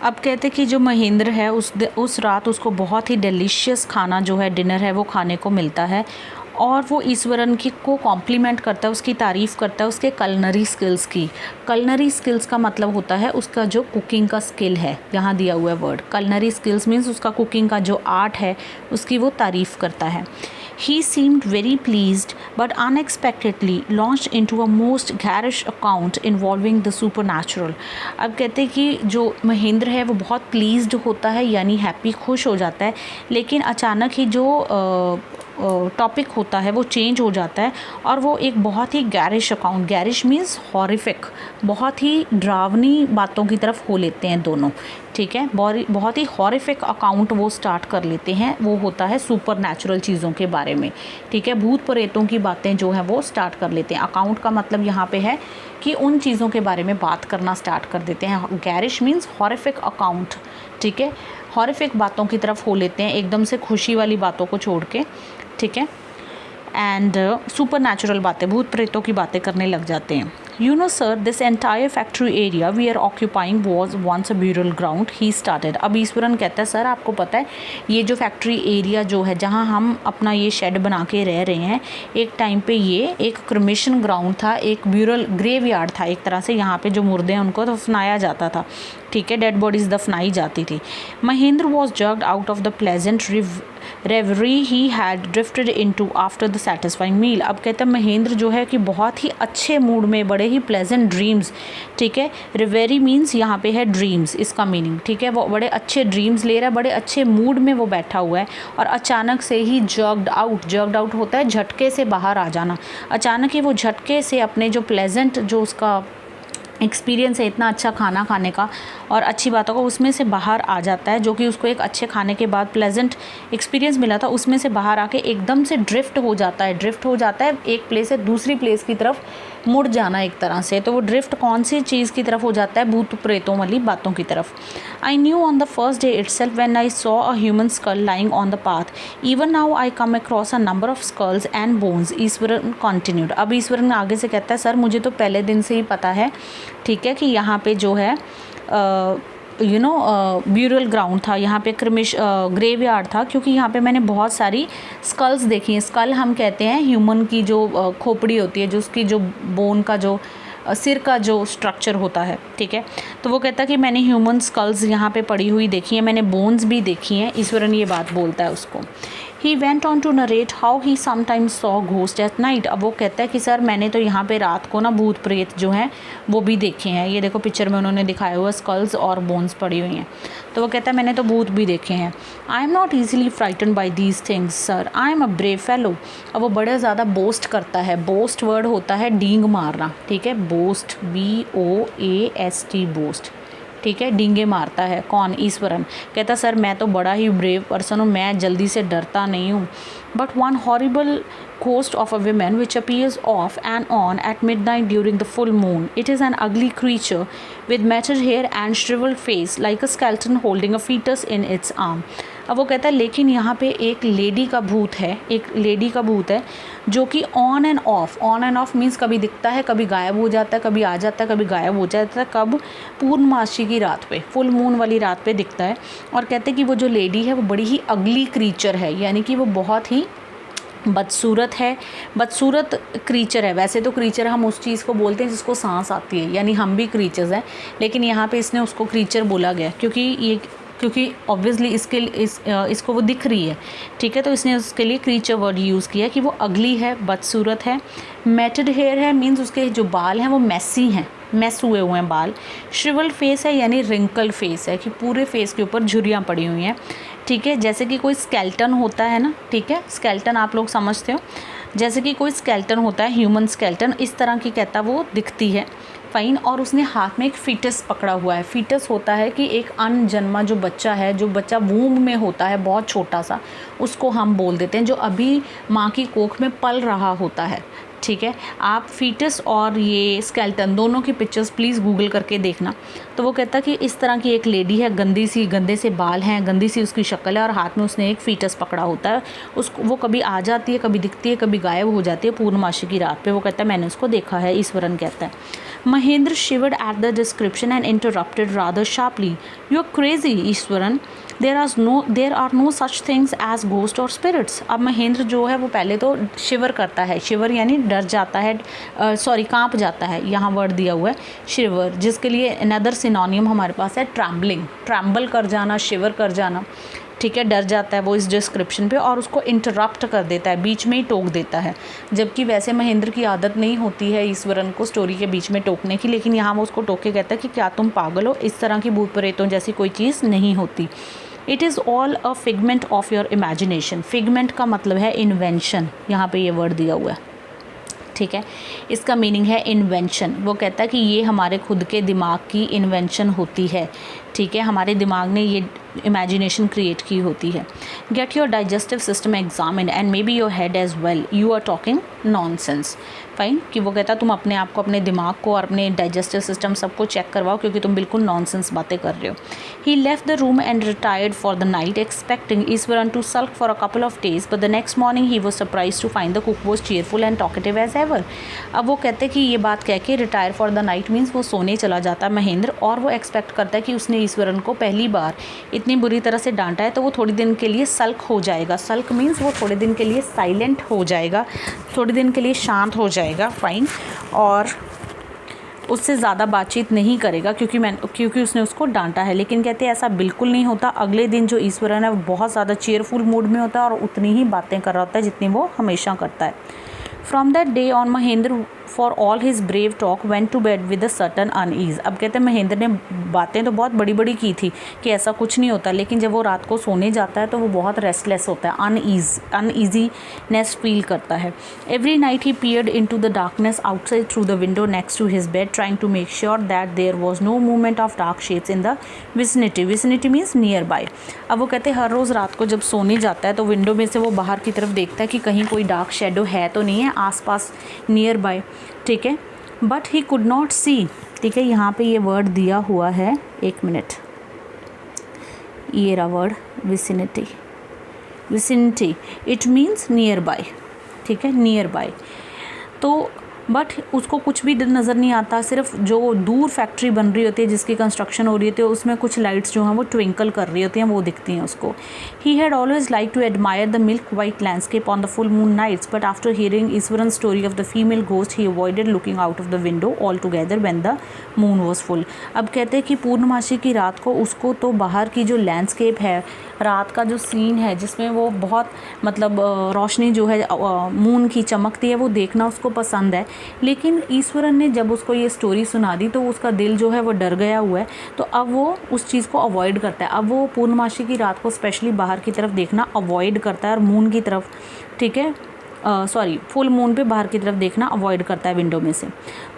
अब कहते कि जो महेंद्र है उस रात उसको बहुत ही डिलीशियस खाना जो है, डिनर है, वो खाने को मिलता है, और वो ईश्वरन को कॉम्प्लीमेंट करता है, उसकी तारीफ़ करता है उसके कलनरी स्किल्स की। कलनरी स्किल्स का मतलब होता है उसका जो कुकिंग का स्किल है, यहाँ दिया हुआ है वर्ड कलनरी स्किल्स मीन्स उसका कुकिंग का जो आर्ट है उसकी वो तारीफ़ करता है। He seemed very pleased but unexpectedly launched into a most garish account involving the supernatural। अब कहते हैं कि जो महेंद्र है वो बहुत प्लीज्ड होता है, यानी हैप्पी, खुश हो जाता है, लेकिन अचानक ही जो टॉपिक होता है वो चेंज हो जाता है और वो एक बहुत ही garish account, garish means horrific, बहुत ही डरावनी बातों की तरफ हो लेते हैं दोनों, ठीक है। बहुत ही हॉरिफिक अकाउंट वो स्टार्ट कर लेते हैं, वो होता है सुपर नेचुरल चीज़ों के बारे में, ठीक है। भूत प्रेतों की बातें जो हैं वो स्टार्ट कर लेते हैं। अकाउंट का मतलब यहाँ पे है कि उन चीज़ों के बारे में बात करना स्टार्ट कर देते हैं। गैरिश मीन्स हॉरिफिक अकाउंट, ठीक है। हॉरिफिक बातों की तरफ हो लेते हैं एकदम से, खुशी वाली बातों को छोड़ के, ठीक है। एंड सुपर नेचुरल बातें, भूत प्रेतों की बातें करने लग जाते हैं। You know sir, this entire factory area we are occupying was once a burial ground, he started। अब ईश्वरन कहता है सर आपको पता है ये जो फैक्ट्री एरिया जो है जहाँ हम अपना ये शेड बना के रह रहे हैं, एक टाइम पे ये एक क्रिमेशन ग्राउंड था, एक ब्यूरल ग्रेव यार्ड था एक तरह से। यहाँ पे जो मुर्दे हैं उनको दफनाया जाता था, ठीक है, डेड बॉडीज़ दफनाई जाती थी। Mahendra was jogged out of the pleasant reverie he had drifted into after the satisfying meal. अब कहते हैं महेंद्र जो है कि बहुत ही अच्छे मूड में, बड़े ही प्लेजेंट ड्रीम्स, ठीक है। रिवेरी मीन्स यहाँ पे है ड्रीम्स, इसका मीनिंग, ठीक है। वो बड़े अच्छे ड्रीम्स ले रहा है, बड़े अच्छे मूड में वो बैठा हुआ है, और अचानक से ही जग्ड आउट होता है झटके से बाहर आ जाना। अचानक ही वो झटके से अपने जो प्लेजेंट जो उसका एक्सपीरियंस है इतना अच्छा खाना खाने का और अच्छी बातों का, उसमें से बाहर आ जाता है, जो कि उसको एक अच्छे खाने के बाद प्लेजेंट एक्सपीरियंस मिला था, उसमें से बाहर आके एकदम से ड्रिफ्ट हो जाता है एक प्लेस से दूसरी प्लेस की तरफ मुड़ जाना एक तरह से। तो वो ड्रिफ्ट कौन सी चीज़ की तरफ हो जाता है? भूत प्रेतों वाली बातों की तरफ। I knew on the first day itself when I saw a human skull lying on the path, even now I come across a number of skulls and bones. Iswaran continued. अब ईश्वरन आगे से कहता है सर मुझे तो पहले दिन से ही पता है, ठीक है, कि यहाँ पे जो है ब्यूरल ग्राउंड था, यहाँ पे ग्रेव यार्ड था, क्योंकि यहाँ पे मैंने बहुत सारी स्कल्स देखी हैं। स्कल हम कहते हैं ह्यूमन की जो खोपड़ी होती है, जो उसकी जो बोन का जो सिर का जो स्ट्रक्चर होता है, ठीक है। तो वो कहता है कि मैंने ह्यूमन स्कल्स यहाँ पे पड़ी हुई देखी हैं, मैंने बोन्स भी देखी हैं। ईश्वरन ये बात बोलता है उसको। He went on to narrate how he sometimes saw ghost at night. अब वो कहता है कि सर मैंने तो यहाँ पे रात को ना भूत प्रेत जो हैं वो भी देखे हैं। ये देखो पिक्चर में उन्होंने दिखाया हुआ स्कल्स और बोन्स पड़ी हुई हैं। तो वो कहता है मैंने तो भूत भी देखे हैं। I am not easily frighten by these things sir, I am a brave fellow. अब वो बड़ा ज़्यादा बोस्ट करता है। बोस्ट वर्ड होता है डींग मारना, ठीक है, बोस्ट BOAST बोस्ट, ठीक है, डींगे मारता है। कौन? ईश्वरन। कहता सर मैं तो बड़ा ही ब्रेव पर्सन हूँ, मैं जल्दी से डरता नहीं हूँ। But one horrible ghost of a woman which appears off and on at midnight during the full moon. It is an ugly creature with matted hair and shriveled face like a skeleton holding a fetus in its arm. अब वो कहता है लेकिन यहाँ पे एक लेडी का भूत है जो कि ऑन एंड ऑफ मीन्स कभी दिखता है, कभी गायब हो जाता है, कभी आ जाता है, कभी गायब हो जाता है। कब? पूर्णमासी की रात पे, फुल मून वाली रात पे दिखता है। और कहते हैं कि वो जो लेडी है वो बड़ी ही अगली क्रीचर है, यानी कि वो बहुत ही बदसूरत क्रीचर है। वैसे तो क्रीचर हम उस चीज़ को बोलते हैं जिसको सांस आती है, यानी हम भी क्रीचर्स हैं, लेकिन यहाँ पे इसने उसको क्रीचर बोला गया क्योंकि ऑब्वियसली इसको वो दिख रही है, ठीक है, तो इसने उसके लिए क्रीचर वर्ड यूज़ किया कि वो अगली है, बदसूरत है। मैटेड हेयर है मीन्स उसके जो बाल हैं वो मैस हुए हैं बाल। श्रिवल्ड फेस है यानी रिंकल फेस है कि पूरे फेस के ऊपर झुर्रियाँ पड़ी हुई हैं, ठीक है, जैसे कि कोई स्केल्टन होता है ना, ठीक है, स्केल्टन आप लोग समझते हो, जैसे कि कोई स्केल्टन होता है, ह्यूमन स्केल्टन, इस तरह की कहता वो दिखती है। फाइन। और उसने हाथ में एक फीटस पकड़ा हुआ है। फीटस होता है कि एक अनजन्मा जो बच्चा है, जो बच्चा वूम्ब में होता है बहुत छोटा सा, उसको हम बोल देते हैं, जो अभी माँ की कोख में पल रहा होता है, ठीक है। आप फीटस और ये स्केल्टन दोनों की पिक्चर्स प्लीज़ गूगल करके देखना। तो वो कहता कि इस तरह की एक लेडी है, गंदे से बाल हैं, गंदी सी उसकी शक्ल है और हाथ में उसने एक फीटस पकड़ा होता है। वो कभी आ जाती है, कभी दिखती है, कभी गायब हो जाती है पूर्णमासी की रात पे। वो कहता है मैंने उसको देखा है, ईश्वरन कहता है। Mahendra shivered at the description and interrupted rather sharply. "You're crazy, Ishwaran. There are no such things as ghosts or spirits." अब महेंद्र जो है वो पहले तो शिवर करता है, शिवर यानी डर जाता है, कांप जाता है, यहाँ वर्ड दिया हुआ है शिवर, जिसके लिए अनदर सिनोनियम हमारे पास है ट्रैम्बलिंग, ट्रैम्बल कर जाना, शिवर कर जाना, ठीक है, डर जाता है वो इस डिस्क्रिप्शन पे और उसको इंटरप्ट कर देता है, बीच में ही टोक देता है, जबकि वैसे महेंद्र की आदत नहीं होती है ईश्वरन को स्टोरी के बीच में टोकने की, लेकिन यहाँ वो उसको टोक के कहता है कि क्या तुम पागल हो, इस तरह की भूत प्रेतों जैसी कोई चीज़ नहीं होती। It is all a figment of your imagination. Figment का मतलब है इन्वेंशन, यहाँ पे ये वर्ड दिया हुआ है, ठीक है, इसका मीनिंग है इन्वेंशन। वो कहता है कि ये हमारे खुद के दिमाग की इन्वेंशन होती है, ठीक है, हमारे दिमाग ने ये इमेजिनेशन क्रिएट की होती है। Get your digestive system examine and maybe your head as well, you are talking nonsense. Fine, कि वो कहता तुम अपने आप को, अपने दिमाग को और अपने डाइजेस्टिव सिस्टम सबको चेक करवाओ क्योंकि तुम बिल्कुल नॉनसेंस बातें कर रहे हो। He left the room and retired for the night expecting Eswaran to sulk for a couple of days, but the next morning he was surprised to find the cook was cheerful and talkative as ever. अब वो कहते कि ये बात कह के retire for the night means वो सोने चला जाता है महेंद्र, और वो एक्सपेक्ट करता है कि उसने ईश्वरन को पहली बार इतनी बुरी तरह से डांटा है तो वो थोड़ी दिन के लिए सल्क हो जाएगा। सल्क मीन्स वो थोड़े दिन के लिए साइलेंट हो जाएगा, थोड़े दिन के लिए शांत हो जाएगा, फाइन, और उससे ज़्यादा बातचीत नहीं करेगा क्योंकि उसने उसको डांटा है। लेकिन कहते हैं ऐसा बिल्कुल नहीं होता। अगले दिन जो ईश्वरन है वो बहुत ज़्यादा चीयरफुल मूड में होता है और उतनी ही बातें कर रहा होता है जितनी वो हमेशा करता है। From that day on Mahendra for all his brave talk went to bed with a certain unease. अब कहते हैं महेंद्र ने बातें तो बहुत बड़ी बड़ी की थी कि ऐसा कुछ नहीं होता, लेकिन जब वो रात को सोने जाता है तो वो बहुत रेस्टलेस होता है, अनईजीनेस फील करता है। Every night he peered in to the darkness outside through the window next to his bed trying to make sure that there was no movement of dark shades in the vicinity. Vicinity means nearby. अब वो कहते हैं हर रोज़ रात को जब सोने जाता है तो विंडो में से वो बाहर की तरफ देखता है कि कहीं कोई डार्क शेडो है तो नहीं है आसपास, नियर बाय, ठीक है, बट ही कुड नॉट सी, ठीक है, यहाँ पे ये वर्ड दिया हुआ है, एक मिनट, ये रहा word vicinity, vicinity it means near by, ठीक है, नियर बाय। तो बट उसको कुछ भी नज़र नहीं आता, सिर्फ जो दूर फैक्ट्री बन रही होती है जिसकी कंस्ट्रक्शन हो रही होती है उसमें कुछ लाइट्स जो हैं वो ट्विंकल कर रही होती हैं, वो दिखती हैं उसको। He had always like to admire the milk white landscape on the full moon nights, but after hearing Iswaran story of the female ghost he avoided looking out of the window altogether when the moon was full. अब कहते हैं कि पूर्णमासी की रात को उसको तो बाहर की जो लैंडस्केप है, रात का जो सीन है जिसमें वो बहुत मतलब रोशनी जो है मून की चमकती है, वो देखना उसको पसंद है। लेकिन ईश्वरन ने जब उसको ये स्टोरी सुना दी तो उसका दिल जो है वो डर गया हुआ है, तो अब वो उस चीज़ को अवॉइड करता है। अब वो पूर्णमासी की रात को स्पेशली बाहर की तरफ देखना अवॉइड करता है और मून की तरफ, ठीक है, फुल मून पे बाहर की तरफ देखना अवॉइड करता है विंडो में से।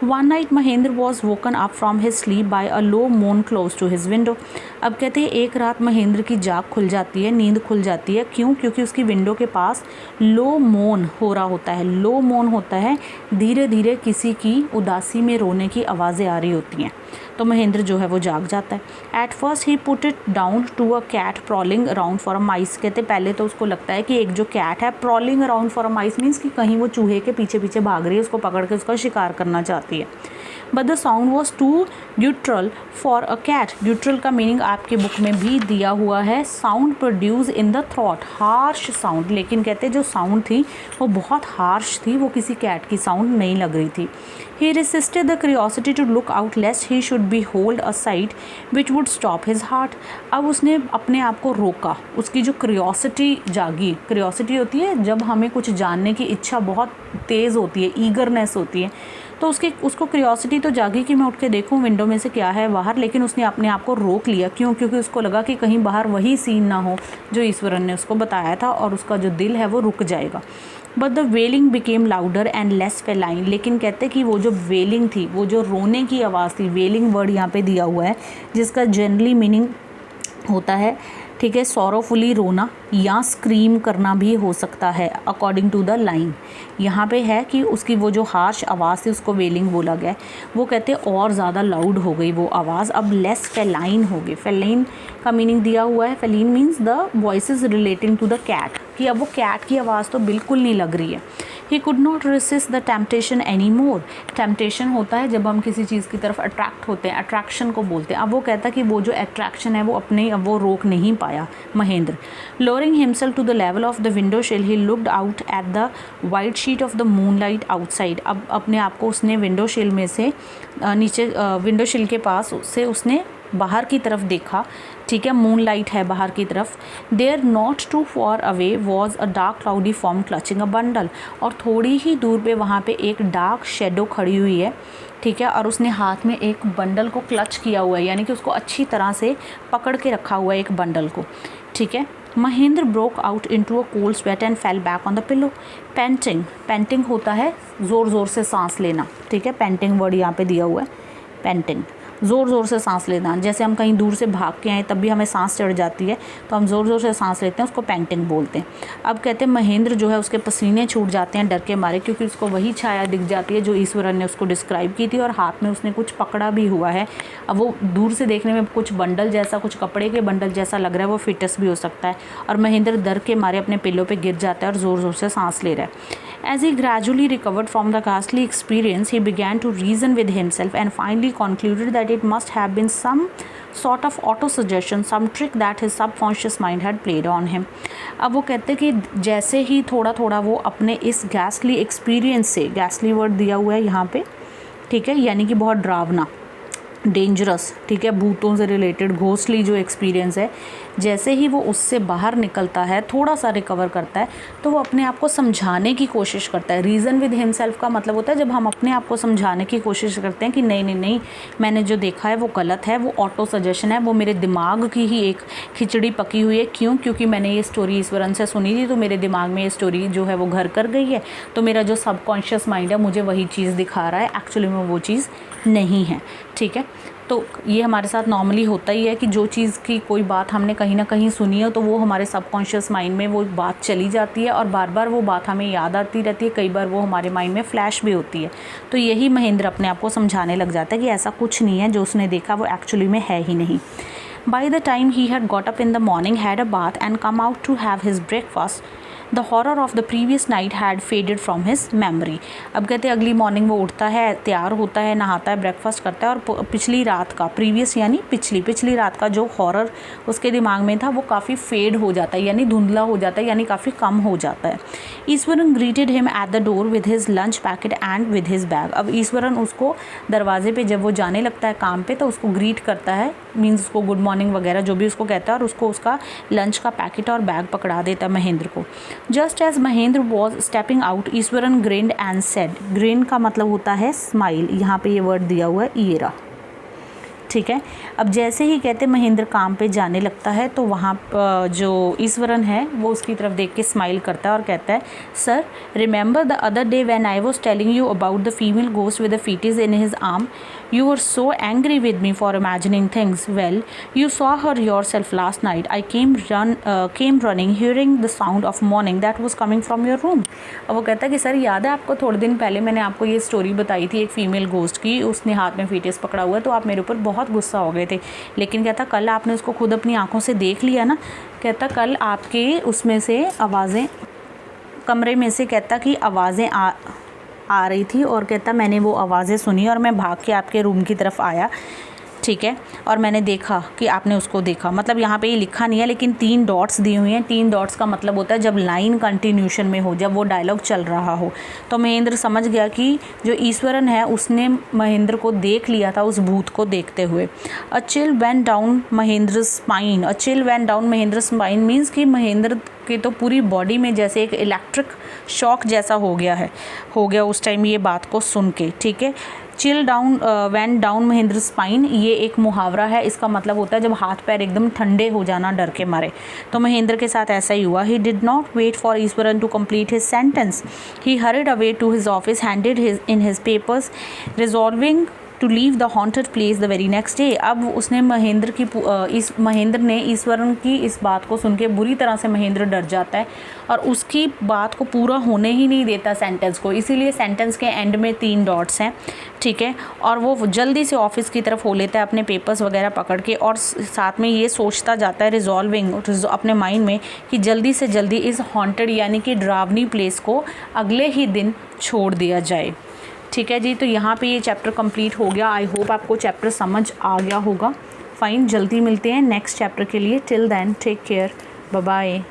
One night Mahendra was woken up from his sleep by a low moan close to his window. अब कहते हैं एक रात महेंद्र की जाग खुल जाती है, नींद खुल जाती है। क्यों? क्योंकि उसकी विंडो के पास लो मोन हो रहा होता है। लो मोन होता है धीरे धीरे किसी की उदासी में रोने की आवाज़ें आ रही होती हैं, तो महेंद्र जो है वो जाग जाता है। At first he put it down to a cat prowling around for a mice. कहते पहले तो उसको लगता है कि एक जो कैट है prowling around for a mice means कि कहीं वो चूहे के पीछे पीछे भाग रही है, उसको पकड़ के उसका शिकार करना चाहती है। But the sound was too guttural for a cat. Guttural का मीनिंग आपके बुक में भी दिया हुआ है, sound produce in the throat, harsh sound. लेकिन कहते जो साउंड थी वो बहुत हार्श थी, वो किसी कैट की साउंड नहीं लग रही थी। He resisted the curiosity to look out lest he should behold a sight which would stop his heart. अब उसने अपने आप को रोका, उसकी जो क्रियोसिटी जागी। क्रियोसिटी होती है जब हमें कुछ जानने की इच्छा बहुत तेज़ होती है, ईगरनेस होती है, तो उसको क्रियोसिटी तो जागी कि मैं उठ के देखूं विंडो में से क्या है बाहर। लेकिन उसने अपने आप को रोक लिया। क्यों? क्योंकि उसको लगा कि कहीं बाहर वही सीन ना हो जो ईश्वरन ने उसको बताया था और उसका जो दिल है वो रुक जाएगा। But the wailing became louder and less feline. लेकिन कहते कि वो जो वेलिंग थी, वो जो रोने की आवाज़ थी, वेलिंग वर्ड यहाँ पे दिया हुआ है जिसका जनरली मीनिंग होता है, ठीक है, सॉरोफुली रोना या स्क्रीम करना भी हो सकता है अकॉर्डिंग टू द लाइन। यहाँ पे है कि उसकी वो जो हार्श आवाज़ थी उसको वेलिंग बोला गया। वो कहते और ज़्यादा लाउड हो गई वो आवाज़, अब लेस फेलाइन हो गई। फेलाइन का मीनिंग दिया हुआ है, feline means the voices relating to the cat, कि अब वो कैट की आवाज़ तो बिल्कुल नहीं लग रही है। He could not resist the temptation any more. Temptation होता है जब हम किसी चीज़ की तरफ अट्रैक्ट होते हैं, अट्रैक्शन को बोलते हैं। अब वो कहता कि वो जो अट्रैक्शन है वो अब वो रोक नहीं पाया Mahendra. Lowering himself to the level of the window sill he looked out at the white sheet of the moonlight outside. अब अपने आप को उसने विंडो शिल में से नीचे विंडो शिल के पास से उसने बाहर की तरफ देखा, ठीक है, मून लाइट है बाहर की तरफ। There not too far away was a dark cloudy form clutching a bundle. और थोड़ी ही दूर पे वहाँ पे एक डार्क शेडो खड़ी हुई है, ठीक है, और उसने हाथ में एक बंडल को क्लच किया हुआ है, यानी कि उसको अच्छी तरह से पकड़ के रखा हुआ है एक बंडल को, ठीक है। Mahendra broke out into a cold sweat and fell back on the pillow. Painting, painting होता है ज़ोर ज़ोर से सांस लेना, ठीक है, पेंटिंग वर्ड यहाँ पे दिया हुआ है, पेंटिंग ज़ोर ज़ोर से सांस लेना। जैसे हम कहीं दूर से भाग के आए तब भी हमें सांस चढ़ जाती है, तो हम ज़ोर ज़ोर से सांस लेते हैं, उसको पेंटिंग बोलते हैं। अब कहते हैं महेंद्र जो है उसके पसीने छूट जाते हैं डर के मारे, क्योंकि उसको वही छाया दिख जाती है जो ईश्वरन ने उसको डिस्क्राइब की थी, और हाथ में उसने कुछ पकड़ा भी हुआ है। अब वो दूर से देखने में कुछ बंडल जैसा, कुछ कपड़े के बंडल जैसा लग रहा है, वो फिटस भी हो सकता है। और महेंद्र डर के मारे अपने पिल्लों पर गिर जाता है और ज़ोर ज़ोर से सांस ले रहा है। As he gradually recovered from the ghastly experience, he began to reason with himself and finally concluded that it must have been some sort of auto-suggestion, some trick that his subconscious mind had played on him. अब वो कहते हैं कि जैसे ही थोड़ा थोड़ा वो अपने इस ghastly experience से, ghastly word दिया हुआ है यहाँ पे, ठीक है, यानी कि बहुत डरावना, डेंजरस, ठीक है, भूतों से रिलेटेड घोस्टली जो एक्सपीरियंस है, जैसे ही वो उससे बाहर निकलता है, थोड़ा सा रिकवर करता है, तो वो अपने आप को समझाने की कोशिश करता है। रीज़न विद हिमसेल्फ का मतलब होता है जब हम अपने आप को समझाने की कोशिश करते हैं कि नहीं नहीं नहीं, मैंने जो देखा है वो गलत है, वो ऑटो सजेशन है, वो मेरे दिमाग की ही एक खिचड़ी पकी हुई है। क्यों? क्योंकि मैंने ये स्टोरी ईश्वरन से सुनी थी, तो मेरे दिमाग में ये स्टोरी जो है वो घर कर गई है, तो मेरा जो सबकॉन्शियस माइंड है मुझे वही चीज़ दिखा रहा है, एक्चुअली में वो चीज़ नहीं है, ठीक है। तो ये हमारे साथ नॉर्मली होता ही है कि जो चीज़ की कोई बात हमने कहीं ना कहीं सुनी है, तो वो हमारे सबकॉन्शियस माइंड में वो बात चली जाती है और बार बार वो बात हमें याद आती रहती है, कई बार वो हमारे माइंड में फ्लैश भी होती है। तो यही महेंद्र अपने आप को समझाने लग जाता है कि ऐसा कुछ नहीं है, जो उसने देखा वो एक्चुअली में है ही नहीं। By the time he had got up in the morning, had a bath and come out to have his breakfast, the horror of the previous night had faded from his memory. अब कहते हैं अगली मॉर्निंग वो उठता है, तैयार होता है, नहाता है, ब्रेकफास्ट करता है और पिछली रात का, प्रीवियस यानी पिछली रात का जो हॉरर उसके दिमाग में था वो काफ़ी फेड हो जाता है, यानी धुंधला हो जाता है, यानी काफ़ी कम हो जाता है। Eswaran greeted him at the door with his lunch packet and with his bag. अब ईश्वरन उसको दरवाजे पे जब वो जाने लगता है काम पे तो उसको ग्रीट करता है, मीन्स उसको गुड मॉर्निंग वगैरह जो भी उसको कहता है, और उसको उसका लंच का पैकेट और बैग पकड़ा देता है महेंद्र को। Just as Mahendra was stepping out Eswaran grinned and said, grin का मतलब होता है स्माइल, यहाँ पे ये वर्ड दिया हुआ है ईरा, ठीक है। अब जैसे ही कहते महेंद्र काम पे जाने लगता है तो वहाँ जो ईश्वरन है वो उसकी तरफ देख के स्माइल करता है और कहता है, sir remember the other day when I was telling you about the female ghost with the foetus in his arm, you were so angry with me for imagining things, well you saw her yourself last night, I came running hearing the sound of moaning that was coming from your room. अब वो कहता है कि सर याद है आपको थोड़े दिन पहले मैंने आपको ये स्टोरी बताई थी एक फीमेल गोस्ट की, उसने हाथ में फीटिस पकड़ा हुआ है, तो आप मेरे ऊपर बहुत गुस्सा हो गए थे, लेकिन कहता कल आपने उसको खुद अपनी आंखों से देख लिया ना। कहता कल आपके उसमें से आवाज़ें, कमरे में से कहता कि आवाज़ें आ रही थी, और कहता मैंने वो आवाज़ें सुनी और मैं भाग के आपके रूम की तरफ आया, ठीक है, और मैंने देखा कि आपने उसको देखा। मतलब यहाँ पे ये लिखा नहीं है लेकिन 3 डॉट्स दिए हुए हैं। 3 डॉट्स का मतलब होता है जब लाइन कंटिन्यूशन में हो, जब वो डायलॉग चल रहा हो। तो महेंद्र समझ गया कि जो ईश्वरन है उसने महेंद्र को देख लिया था उस भूत को देखते हुए। A chill went down Mahendra spine, a chill went down Mahendra spine means कि महेंद्र की तो पूरी बॉडी में जैसे एक इलेक्ट्रिक शॉक जैसा हो गया उस टाइम ये बात को सुन के, ठीक है। Chill down went down Mahendra spine, ये एक मुहावरा है, इसका मतलब होता है जब हाथ पैर एकदम ठंडे हो जाना डर के मारे। तो महेंद्र के साथ ऐसा ही हुआ। He did not wait for Iswaran to complete his sentence, he hurried away to his office, handed his papers, resolving to leave the haunted place the very next day. अब उसने महेंद्र ने ईश्वरन की इस बात को सुन के बुरी तरह से महेंद्र डर जाता है और उसकी बात को पूरा होने ही नहीं देता सेंटेंस को, इसीलिए सेंटेंस के एंड में 3 डॉट्स हैं, ठीक है। और वो जल्दी से ऑफिस की तरफ हो लेता है अपने पेपर्स वगैरह पकड़ के, और साथ में ये सोचता जाता है रिजॉल्विंग अपने माइंड में कि जल्दी से जल्दी इस हॉन्टेड यानी कि डरावनी प्लेस को अगले ही दिन छोड़ दिया जाए, ठीक है जी। तो यहाँ पे ये चैप्टर कंप्लीट हो गया। आई होप आपको चैप्टर समझ आ गया होगा। फाइन, जल्दी मिलते हैं नेक्स्ट चैप्टर के लिए। Till then take care, bye bye.